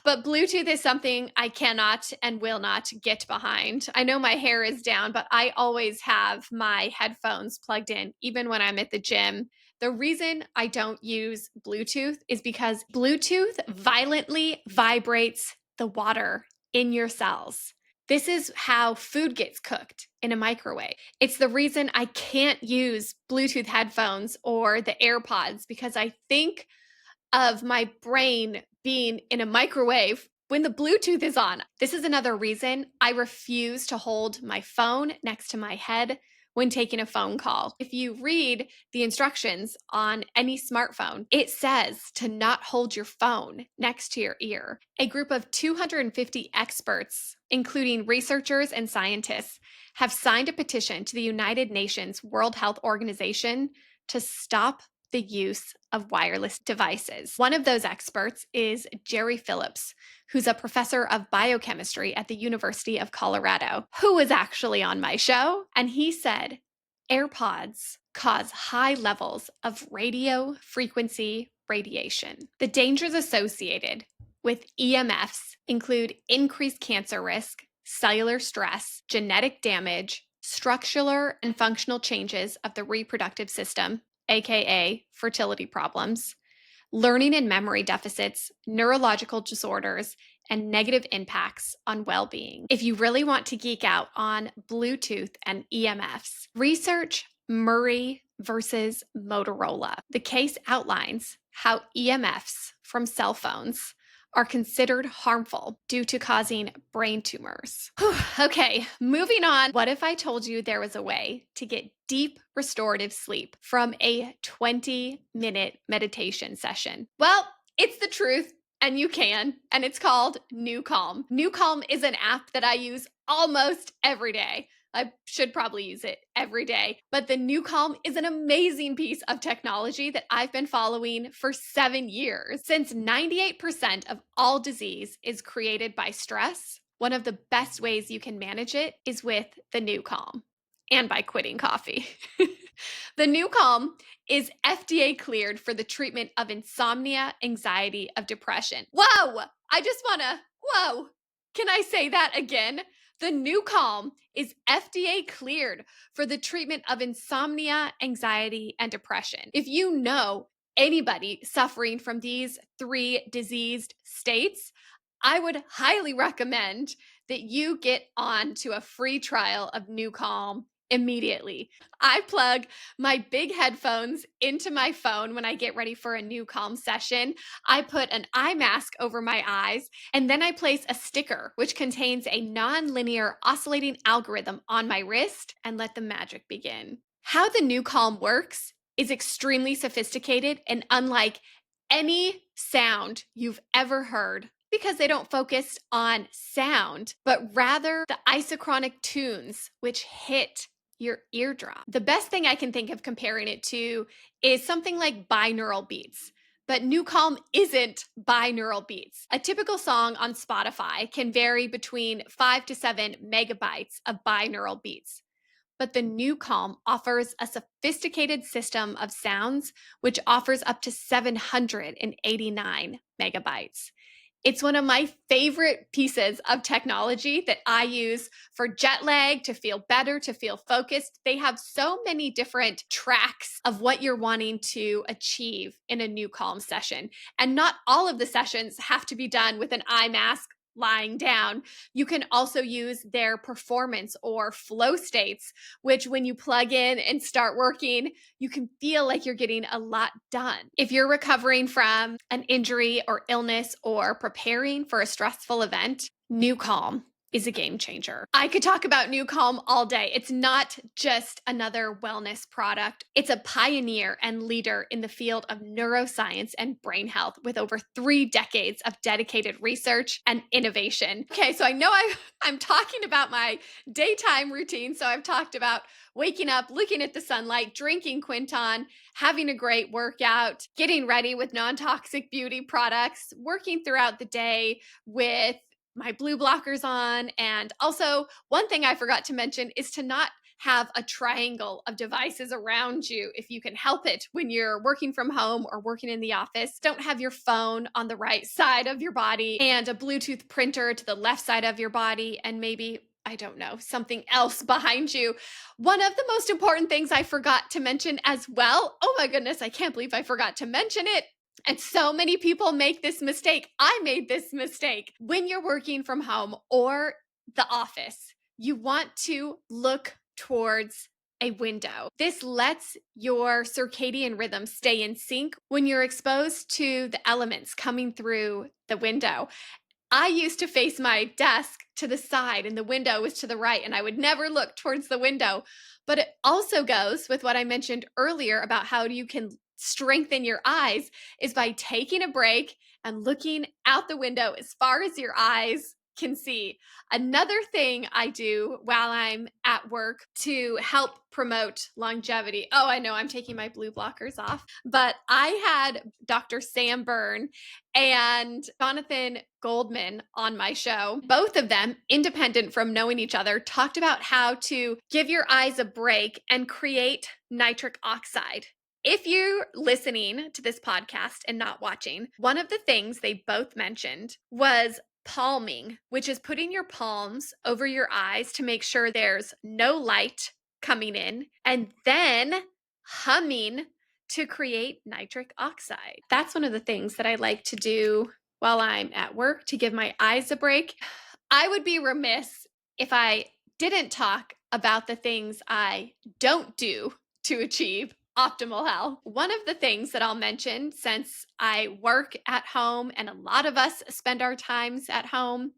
[SPEAKER 1] But Bluetooth is something I cannot and will not get behind. I know my hair is down, but I always have my headphones plugged in, even when I'm at the gym. The reason I don't use Bluetooth is because Bluetooth violently vibrates the water in your cells. This is how food gets cooked in a microwave. It's the reason I can't use Bluetooth headphones or the AirPods, because I think of my brain being in a microwave when the Bluetooth is on. This is another reason I refuse to hold my phone next to my head when taking a phone call. If you read the instructions on any smartphone, it says to not hold your phone next to your ear. A group of 250 experts, including researchers and scientists, have signed a petition to the United Nations World Health Organization to stop the use of wireless devices. One of those experts is Jerry Phillips, who's a professor of biochemistry at the University of Colorado, who was actually on my show. And he said, AirPods cause high levels of radio frequency radiation. The dangers associated with EMFs include increased cancer risk, cellular stress, genetic damage, structural and functional changes of the reproductive system, aka fertility problems, learning and memory deficits, neurological disorders, and negative impacts on well-being. If you really want to geek out on Bluetooth and EMFs, research Murray versus Motorola. The case outlines how EMFs from cell phones are considered harmful due to causing brain tumors. Okay, moving on. What if I told you there was a way to get deep restorative sleep from a 20-minute meditation session? Well, it's the truth, and you can, and it's called New Calm. New Calm is an app that I use almost every day. I should probably use it every day. But the New Calm is an amazing piece of technology that I've been following for 7 years. Since 98% of all disease is created by stress, one of the best ways you can manage it is with the New Calm and by quitting coffee. The New Calm is FDA cleared for the treatment of insomnia, anxiety, of depression. Whoa! Whoa! Can I say that again? The New Calm is FDA cleared for the treatment of insomnia, anxiety, and depression. If you know anybody suffering from these 3 diseased states, I would highly recommend that you get on to a free trial of New Calm immediately. I plug my big headphones into my phone when I get ready for a new calm session. I put an eye mask over my eyes, and then I place a sticker which contains a non-linear oscillating algorithm on my wrist and let the magic begin. How the new calm works is extremely sophisticated and unlike any sound you've ever heard because they don't focus on sound, but rather the isochronic tunes which hit your eardrum. The best thing I can think of comparing it to is something like binaural beats. But New Calm isn't binaural beats. A typical song on Spotify can vary between 5 to 7 megabytes of binaural beats. But the New Calm offers a sophisticated system of sounds, which offers up to 789 megabytes. It's one of my favorite pieces of technology that I use for jet lag, to feel better, to feel focused. They have so many different tracks of what you're wanting to achieve in a new calm session. And not all of the sessions have to be done with an eye mask lying down. You can also use their performance or flow states, which when you plug in and start working, you can feel like you're getting a lot done. If you're recovering from an injury or illness or preparing for a stressful event, New Calm is a game changer. I could talk about New Calm all day. It's not just another wellness product. It's a pioneer and leader in the field of neuroscience and brain health with over 3 decades of dedicated research and innovation. Okay, so I know I'm talking about my daytime routine. So I've talked about waking up, looking at the sunlight, drinking Quinton, having a great workout, getting ready with non-toxic beauty products, working throughout the day with my blue blockers on. And also, one thing I forgot to mention is to not have a triangle of devices around you if you can help it when you're working from home or working in the office. Don't have your phone on the right side of your body and a Bluetooth printer to the left side of your body, and maybe, I don't know, something else behind you. One of the most important things I forgot to mention as well. Oh my goodness, I can't believe I forgot to mention it. And so many people make this mistake. I made this mistake. When you're working from home or the office, you want to look towards a window. This lets your circadian rhythm stay in sync when you're exposed to the elements coming through the window. I used to face my desk to the side and the window was to the right, and I would never look towards the window. But it also goes with what I mentioned earlier about how you can strengthen your eyes is by taking a break and looking out the window as far as your eyes can see. Another thing I do while I'm at work to help promote longevity. Oh, I know I'm taking my blue blockers off, but I had Dr. Sam Byrne and Jonathan Goldman on my show. Both of them, independent from knowing each other, talked about how to give your eyes a break and create nitric oxide. If you're listening to this podcast and not watching, one of the things they both mentioned was palming, which is putting your palms over your eyes to make sure there's no light coming in, and then humming to create nitric oxide. That's one of the things that I like to do while I'm at work to give my eyes a break. I would be remiss if I didn't talk about the things I don't do to achieve optimal health. One of the things that I'll mention, since I work at home and a lot of us spend our times at home,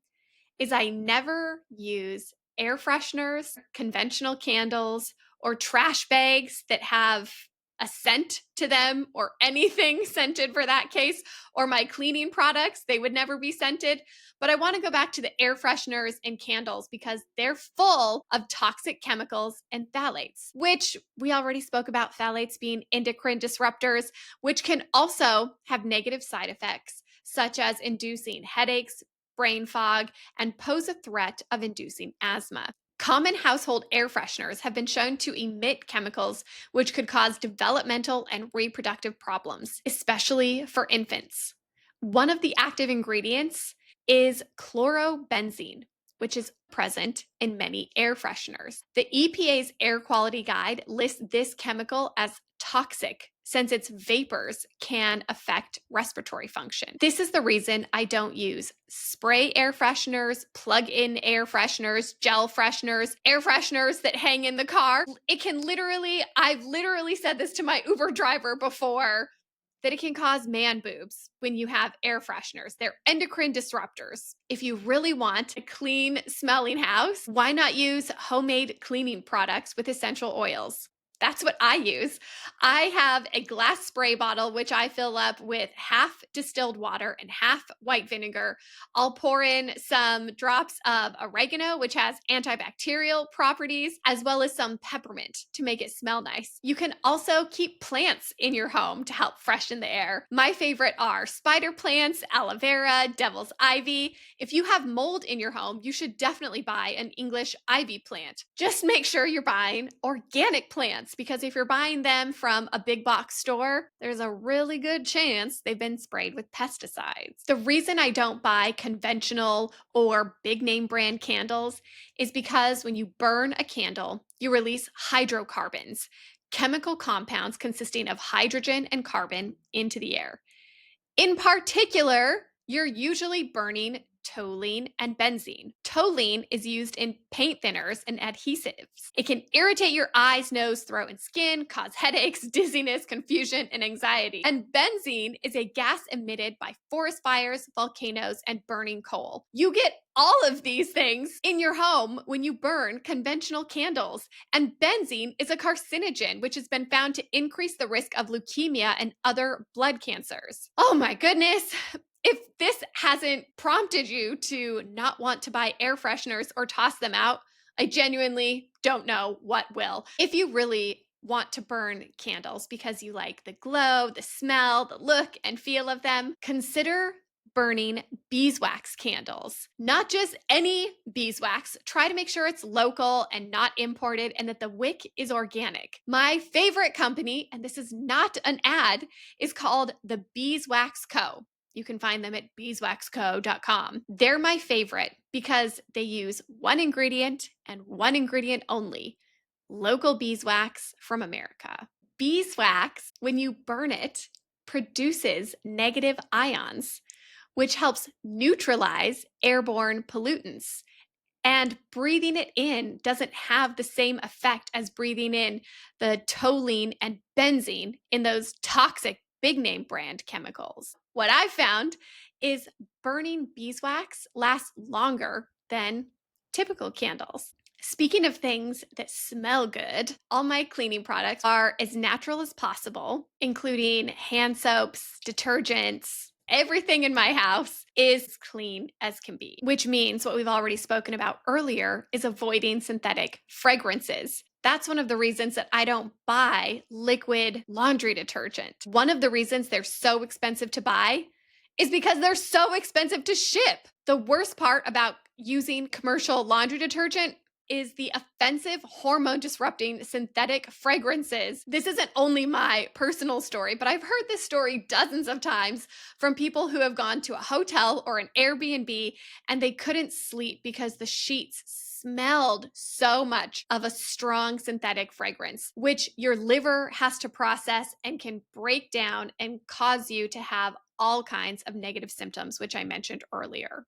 [SPEAKER 1] is I never use air fresheners, conventional candles, or trash bags that have a scent to them or anything scented for that case, or my cleaning products, they would never be scented. But I want to go back to the air fresheners and candles because they're full of toxic chemicals and phthalates, which we already spoke about phthalates being endocrine disruptors, which can also have negative side effects, such as inducing headaches, brain fog, and pose a threat of inducing asthma. Common household air fresheners have been shown to emit chemicals which could cause developmental and reproductive problems, especially for infants. One of the active ingredients is chlorobenzene, which is present in many air fresheners. The EPA's Air Quality Guide lists this chemical as toxic since its vapors can affect respiratory function. This is the reason I don't use spray air fresheners, plug-in air fresheners, gel fresheners, air fresheners that hang in the car. I've literally said this to my Uber driver before, that it can cause man boobs when you have air fresheners. They're endocrine disruptors. If you really want a clean smelling house, why not use homemade cleaning products with essential oils? That's what I use. I have a glass spray bottle, which I fill up with half distilled water and half white vinegar. I'll pour in some drops of oregano, which has antibacterial properties, as well as some peppermint to make it smell nice. You can also keep plants in your home to help freshen the air. My favorite are spider plants, aloe vera, devil's ivy. If you have mold in your home, you should definitely buy an English ivy plant. Just make sure you're buying organic plants, because if you're buying them from a big box store, there's a really good chance they've been sprayed with pesticides. The reason I don't buy conventional or big name brand candles is because when you burn a candle, you release hydrocarbons, chemical compounds consisting of hydrogen and carbon, into the air. In particular, you're usually burning toluene and benzene. Toluene is used in paint thinners and adhesives. It can irritate your eyes, nose, throat, and skin, cause headaches, dizziness, confusion, and anxiety. And benzene is a gas emitted by forest fires, volcanoes, and burning coal. You get all of these things in your home when you burn conventional candles. And benzene is a carcinogen, which has been found to increase the risk of leukemia and other blood cancers. Oh my goodness. If this hasn't prompted you to not want to buy air fresheners or toss them out, I genuinely don't know what will. If you really want to burn candles because you like the glow, the smell, the look and feel of them, consider burning beeswax candles. Not just any beeswax. Try to make sure it's local and not imported, and that the wick is organic. My favorite company, and this is not an ad, is called the Beeswax Co. You can find them at beeswaxco.com. They're my favorite because they use one ingredient and one ingredient only: local beeswax from America. Beeswax, when you burn it, produces negative ions, which helps neutralize airborne pollutants. And breathing it in doesn't have the same effect as breathing in the toluene and benzene in those toxic big name brand chemicals. What I've found is burning beeswax lasts longer than typical candles. Speaking of things that smell good, all my cleaning products are as natural as possible, including hand soaps, detergents. Everything in my house is clean as can be, which means what we've already spoken about earlier is avoiding synthetic fragrances. That's one of the reasons that I don't buy liquid laundry detergent. One of the reasons they're so expensive to buy is because they're so expensive to ship. The worst part about using commercial laundry detergent is the offensive, hormone-disrupting synthetic fragrances. This isn't only my personal story, but I've heard this story dozens of times from people who have gone to a hotel or an Airbnb and they couldn't sleep because the sheets smelled so much of a strong synthetic fragrance, which your liver has to process and can break down and cause you to have all kinds of negative symptoms, which I mentioned earlier.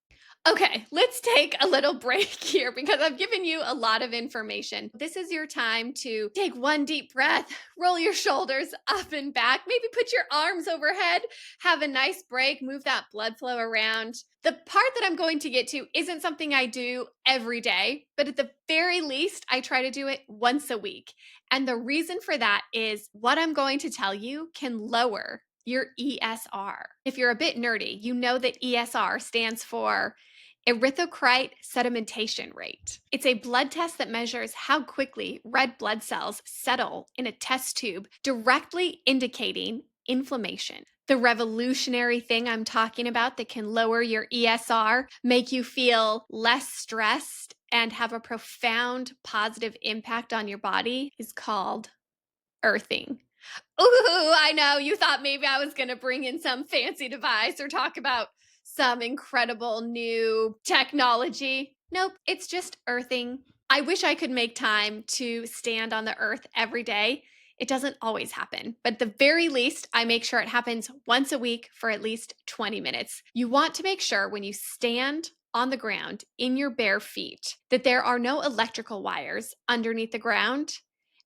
[SPEAKER 1] Okay, let's take a little break here because I've given you a lot of information. This is your time to take one deep breath, roll your shoulders up and back, maybe put your arms overhead, have a nice break, move that blood flow around. The part that I'm going to get to isn't something I do every day, but at the very least, I try to do it once a week. And the reason for that is what I'm going to tell you can lower your ESR. If you're a bit nerdy, you know that ESR stands for erythrocyte sedimentation rate. It's a blood test that measures how quickly red blood cells settle in a test tube, directly indicating inflammation. The revolutionary thing I'm talking about that can lower your ESR, make you feel less stressed, and have a profound positive impact on your body is called earthing. Ooh, I know you thought maybe I was going to bring in some fancy device or talk about some incredible new technology. Nope, it's just earthing. I wish I could make time to stand on the earth every day. It doesn't always happen, but at the very least, I make sure it happens once a week for at least 20 minutes. You want to make sure when you stand on the ground in your bare feet that there are no electrical wires underneath the ground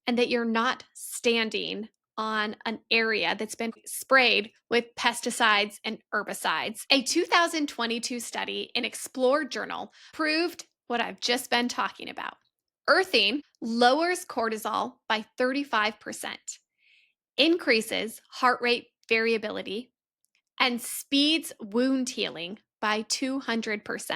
[SPEAKER 1] and that you're not standing on an area that's been sprayed with pesticides and herbicides. A 2022 study in Explore Journal proved what I've just been talking about. Earthing lowers cortisol by 35%, increases heart rate variability, and speeds wound healing by 200%.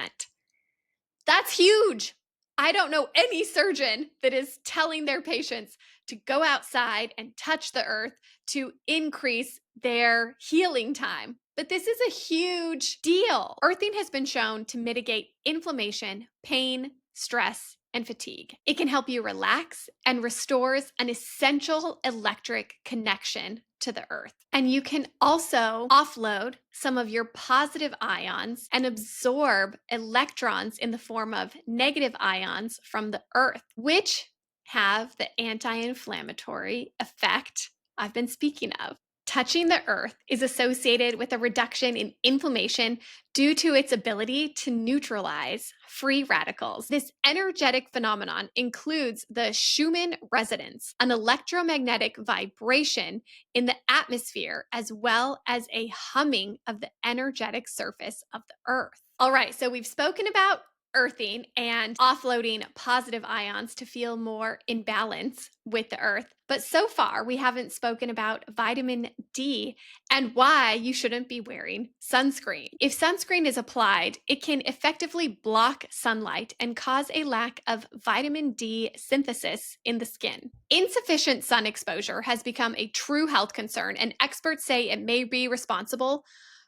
[SPEAKER 1] That's huge. I don't know any surgeon that is telling their patients to go outside and touch the earth to increase their healing time. But this is a huge deal. Earthing has been shown to mitigate inflammation, pain, stress, and fatigue. It can help you relax and restores an essential electric connection to the earth. And you can also offload some of your positive ions and absorb electrons in the form of negative ions from the earth, which have the anti-inflammatory effect I've been speaking of. Touching the earth is associated with a reduction in inflammation due to its ability to neutralize free radicals. This energetic phenomenon includes the Schumann resonance, an electromagnetic vibration in the atmosphere, as well as a humming of the energetic surface of the earth. All right, so we've spoken about earthing and offloading positive ions to feel more in balance with the earth. But so far, we haven't spoken about vitamin D and why you shouldn't be wearing sunscreen. If sunscreen is applied, it can effectively block sunlight and cause a lack of vitamin D synthesis in the skin. Insufficient sun exposure has become a true health concern, and experts say it may be responsible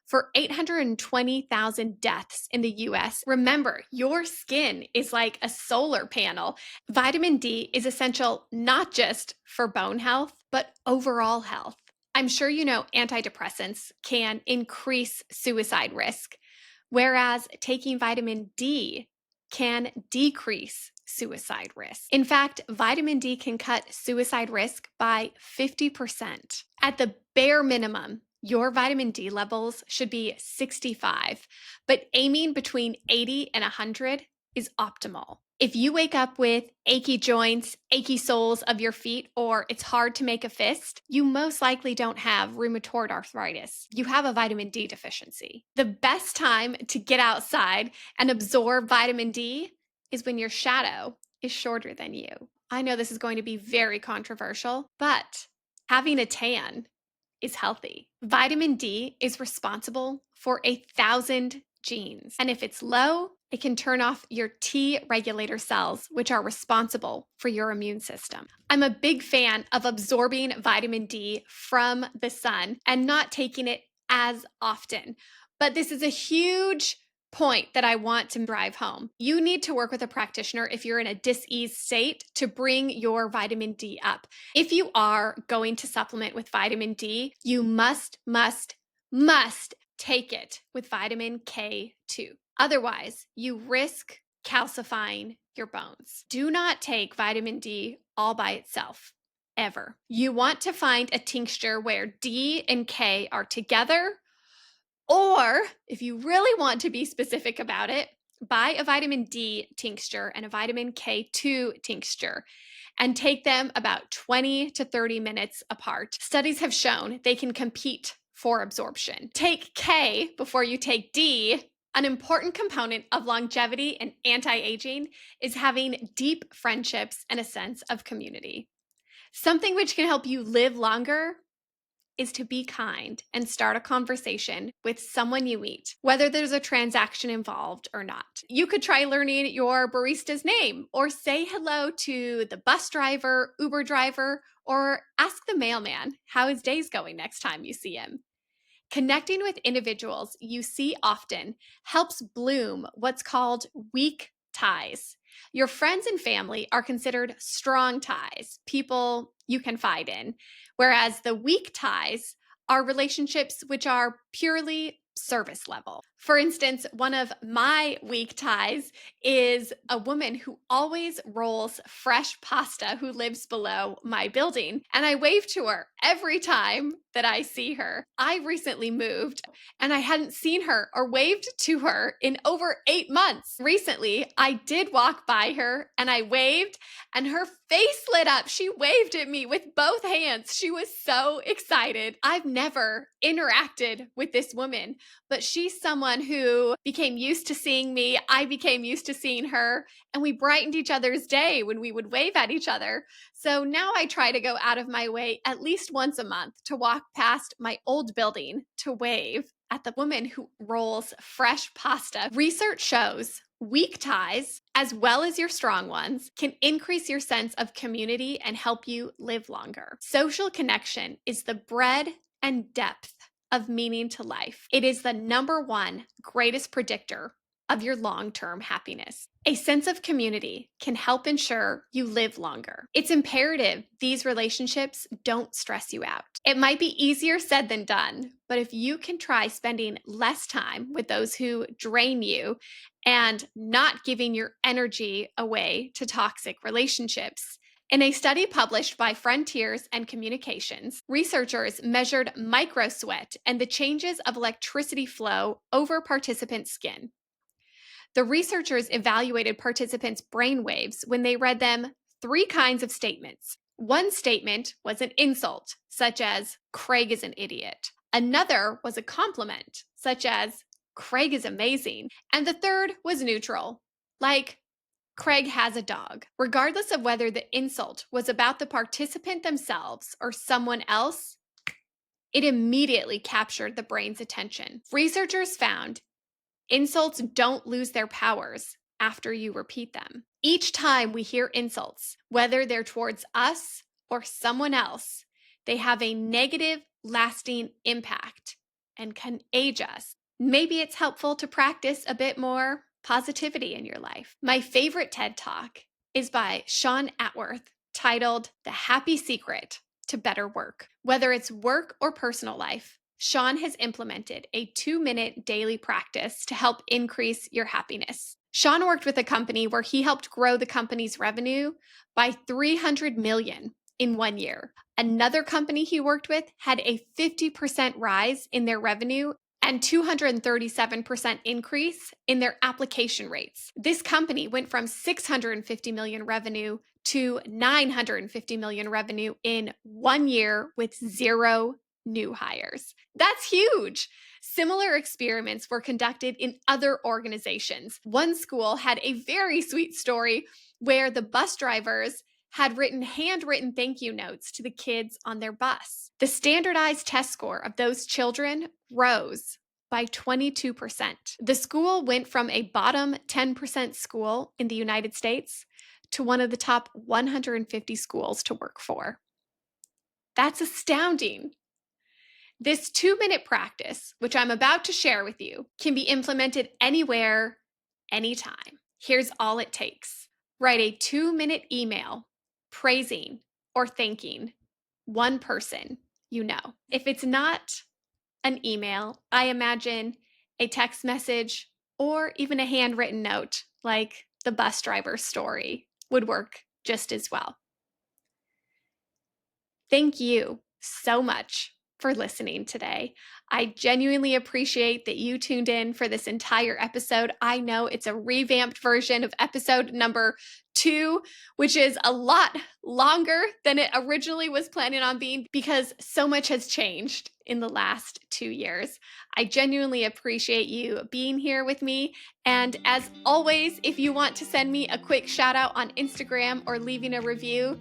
[SPEAKER 1] for 820,000 deaths in the US. Remember, your skin is like a solar panel. Vitamin D is essential not just for bone health, but overall health. I'm sure you know antidepressants can increase suicide risk, whereas taking vitamin D can decrease suicide risk. In fact, vitamin D can cut suicide risk by 50%. At the bare minimum, your vitamin D levels should be 65, but aiming between 80 and 100 is optimal. If you wake up with achy joints, achy soles of your feet, or it's hard to make a fist, you most likely don't have rheumatoid arthritis. You have a vitamin D deficiency. The best time to get outside and absorb vitamin D is when your shadow is shorter than you. I know this is going to be very controversial, but having a tan is healthy. Vitamin D is responsible for 1,000 genes. And if it's low, it can turn off your T regulator cells, which are responsible for your immune system. I'm a big fan of absorbing vitamin D from the sun and not taking it as often. But this is a huge point that I want to drive home. You need to work with a practitioner if you're in a dis-ease state to bring your vitamin D up. If you are going to supplement with vitamin D, you must take it with vitamin K2. Otherwise, you risk calcifying your bones. Do not take vitamin D all by itself, ever. You want to find a tincture where D and K are together. Or if you really want to be specific about it, buy a vitamin D tincture and a vitamin K2 tincture and take them about 20 to 30 minutes apart. Studies have shown they can compete for absorption. Take K before you take D. An important component of longevity and anti-aging is having deep friendships and a sense of community. Something which can help you live longer is to be kind and start a conversation with someone you meet, whether there's a transaction involved or not. You could try learning your barista's name or say hello to the bus driver, Uber driver, or ask the mailman how his day's going next time you see him. Connecting with individuals you see often helps bloom what's called weak ties. Your friends and family are considered strong ties, people you confide in, whereas the weak ties are relationships which are purely surface level. For instance, one of my weak ties is a woman who always rolls fresh pasta who lives below my building. And I wave to her every time that I see her. I recently moved and I hadn't seen her or waved to her in over 8 months. Recently, I did walk by her and I waved and her face lit up. She waved at me with both hands. She was so excited. I've never interacted with this woman, but she's someone who became used to seeing me. I became used to seeing her, and we brightened each other's day when we would wave at each other. So now I try to go out of my way at least once a month to walk past my old building to wave at the woman who rolls fresh pasta. Research shows weak ties, as well as your strong ones, can increase your sense of community and help you live longer. Social connection is the breadth and depth of meaning to life. It is the number one greatest predictor of your long-term happiness. A sense of community can help ensure you live longer. It's imperative these relationships don't stress you out. It might be easier said than done, but if you can try spending less time with those who drain you and not giving your energy away to toxic relationships. In a study published by Frontiers and Communications, researchers measured microsweat and the changes of electricity flow over participants' skin. The researchers evaluated participants' brainwaves when they read them 3 kinds of statements. One statement was an insult, such as, "Craig is an idiot." Another was a compliment, such as, "Craig is amazing." And the third was neutral, like, "Craig has a dog." Regardless of whether the insult was about the participant themselves or someone else, it immediately captured the brain's attention. Researchers found insults don't lose their powers after you repeat them. Each time we hear insults, whether they're towards us or someone else, they have a negative, lasting impact and can age us. Maybe it's helpful to practice a bit more positivity in your life. My favorite TED Talk is by Shawn Achor, titled "The Happy Secret to Better Work." Whether it's work or personal life, Shawn has implemented a 2-minute daily practice to help increase your happiness. Shawn worked with a company where he helped grow the company's revenue by $300 million in 1 year. Another company he worked with had a 50% rise in their revenue and 237% increase in their application rates. This company went from $650 million revenue to $950 million revenue in 1 year with 0 new hires. That's huge. Similar experiments were conducted in other organizations. One school had a very sweet story where the bus drivers had written handwritten thank you notes to the kids on their bus. The standardized test score of those children rose by 22%. The school went from a bottom 10% school in the United States to one of the top 150 schools to work for. That's astounding. This 2-minute practice, which I'm about to share with you, can be implemented anywhere, anytime. Here's all it takes. Write a 2-minute email praising or thanking one person you know. If it's not an email, I imagine a text message or even a handwritten note like the bus driver's story would work just as well. Thank you so much for listening today. I genuinely appreciate that you tuned in for this entire episode. I know it's a revamped version of episode number 2, which is a lot longer than it originally was planning on being because so much has changed in the last 2 years. I genuinely appreciate you being here with me. And as always, if you want to send me a quick shout out on Instagram or leaving a review,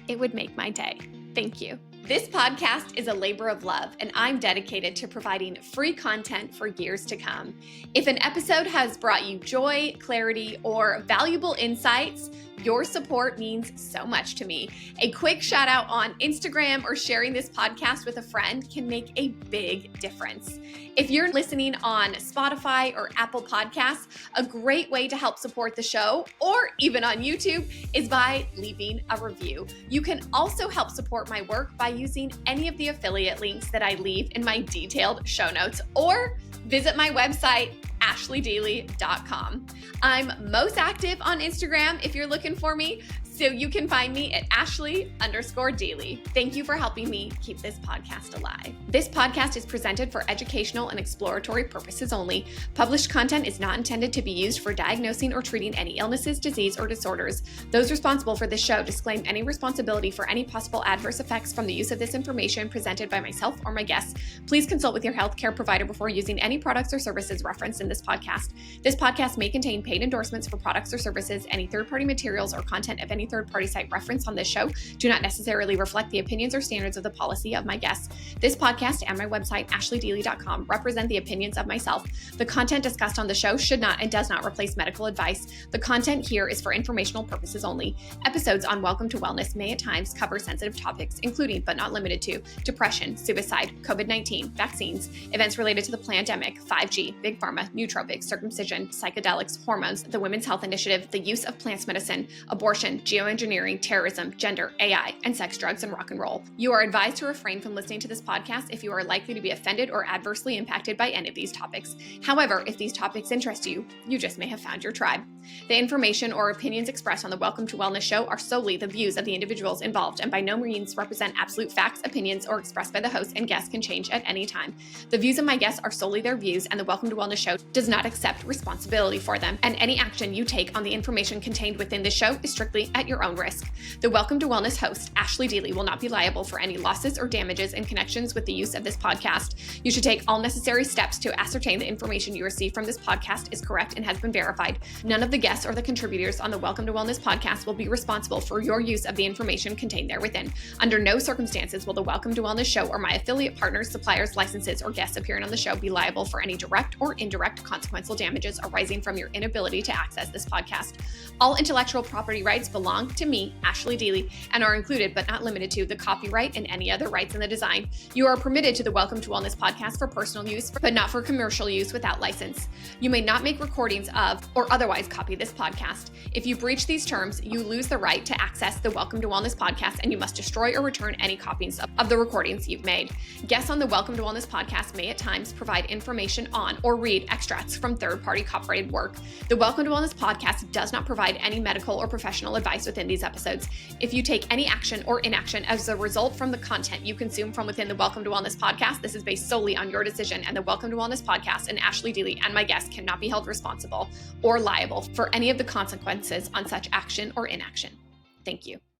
[SPEAKER 1] it would make my day. Thank you. This podcast is a labor of love, and I'm dedicated to providing free content for years to come. If an episode has brought you joy, clarity, or valuable insights, Your support means so much to me. A quick shout out on Instagram or sharing this podcast with a friend can make a big difference. If you're listening on Spotify or Apple Podcasts, a great way to help support the show, or even on YouTube, is by leaving a review. You can also help support my work by using any of the affiliate links that I leave in my detailed show notes, or visit my website, ashleydaily.com. I'm most active on Instagram if you're looking for me, so you can find me at Ashley_Daily. Thank you for helping me keep this podcast alive. This podcast is presented for educational and exploratory purposes only. Published content is not intended to be used for diagnosing or treating any illnesses, disease, or disorders. Those responsible for this show disclaim any responsibility for any possible adverse effects from the use of this information presented by myself or my guests. Please consult with your healthcare provider before using any products or services referenced in this podcast. This podcast may contain paid endorsements for products or services. Any third-party materials or content of any third-party site referenced on this show do not necessarily reflect the opinions or standards of the policy of my guests. This podcast and my website, ashleydaily.com, represent the opinions of myself. The content discussed on the show should not and does not replace medical advice. The content here is for informational purposes only. Episodes on Welcome to Wellness may at times cover sensitive topics, including but not limited to depression, suicide, COVID-19, vaccines, events related to the pandemic, 5G, big pharma, nootropics, circumcision, psychedelics, hormones, the Women's Health Initiative, the use of plant medicine, abortion, geoengineering, terrorism, gender, AI, and sex, drugs, and rock and roll. You are advised to refrain from listening to this podcast if you are likely to be offended or adversely impacted by any of these topics. However, if these topics interest you, you just may have found your tribe. The information or opinions expressed on the Welcome to Wellness show are solely the views of the individuals involved and by no means represent absolute facts, opinions, or expressed by the host, and guests can change at any time. The views of my guests are solely their views, and the Welcome to Wellness show does not accept responsibility for them, and any action you take on the information contained within this show is strictly at your own risk. The Welcome to Wellness host, Ashley Daily, will not be liable for any losses or damages in connections with the use of this podcast. You should take all necessary steps to ascertain the information you receive from this podcast is correct and has been verified. None of the guests or the contributors on the Welcome to Wellness podcast will be responsible for your use of the information contained therewithin. Under no circumstances will the Welcome to Wellness show or my affiliate partners, suppliers, licenses, or guests appearing on the show be liable for any direct or indirect consequential damages arising from your inability to access this podcast. All intellectual property rights belong to me, Ashley Daily, and are included but not limited to the copyright and any other rights in the design. You are permitted to the Welcome to Wellness podcast for personal use, but not for commercial use without license. You may not make recordings of or otherwise copy this podcast. If you breach these terms, you lose the right to access the Welcome to Wellness podcast, and you must destroy or return any copies of the recordings you've made. Guests on the Welcome to Wellness podcast may at times provide information on or read extracts from third-party copyrighted work. The Welcome to Wellness podcast does not provide any medical or professional advice within these episodes. If you take any action or inaction as a result from the content you consume from within the Welcome to Wellness podcast, this is based solely on your decision, and the Welcome to Wellness podcast and Ashley Daily and my guests cannot be held responsible or liable for any of the consequences on such action or inaction. Thank you.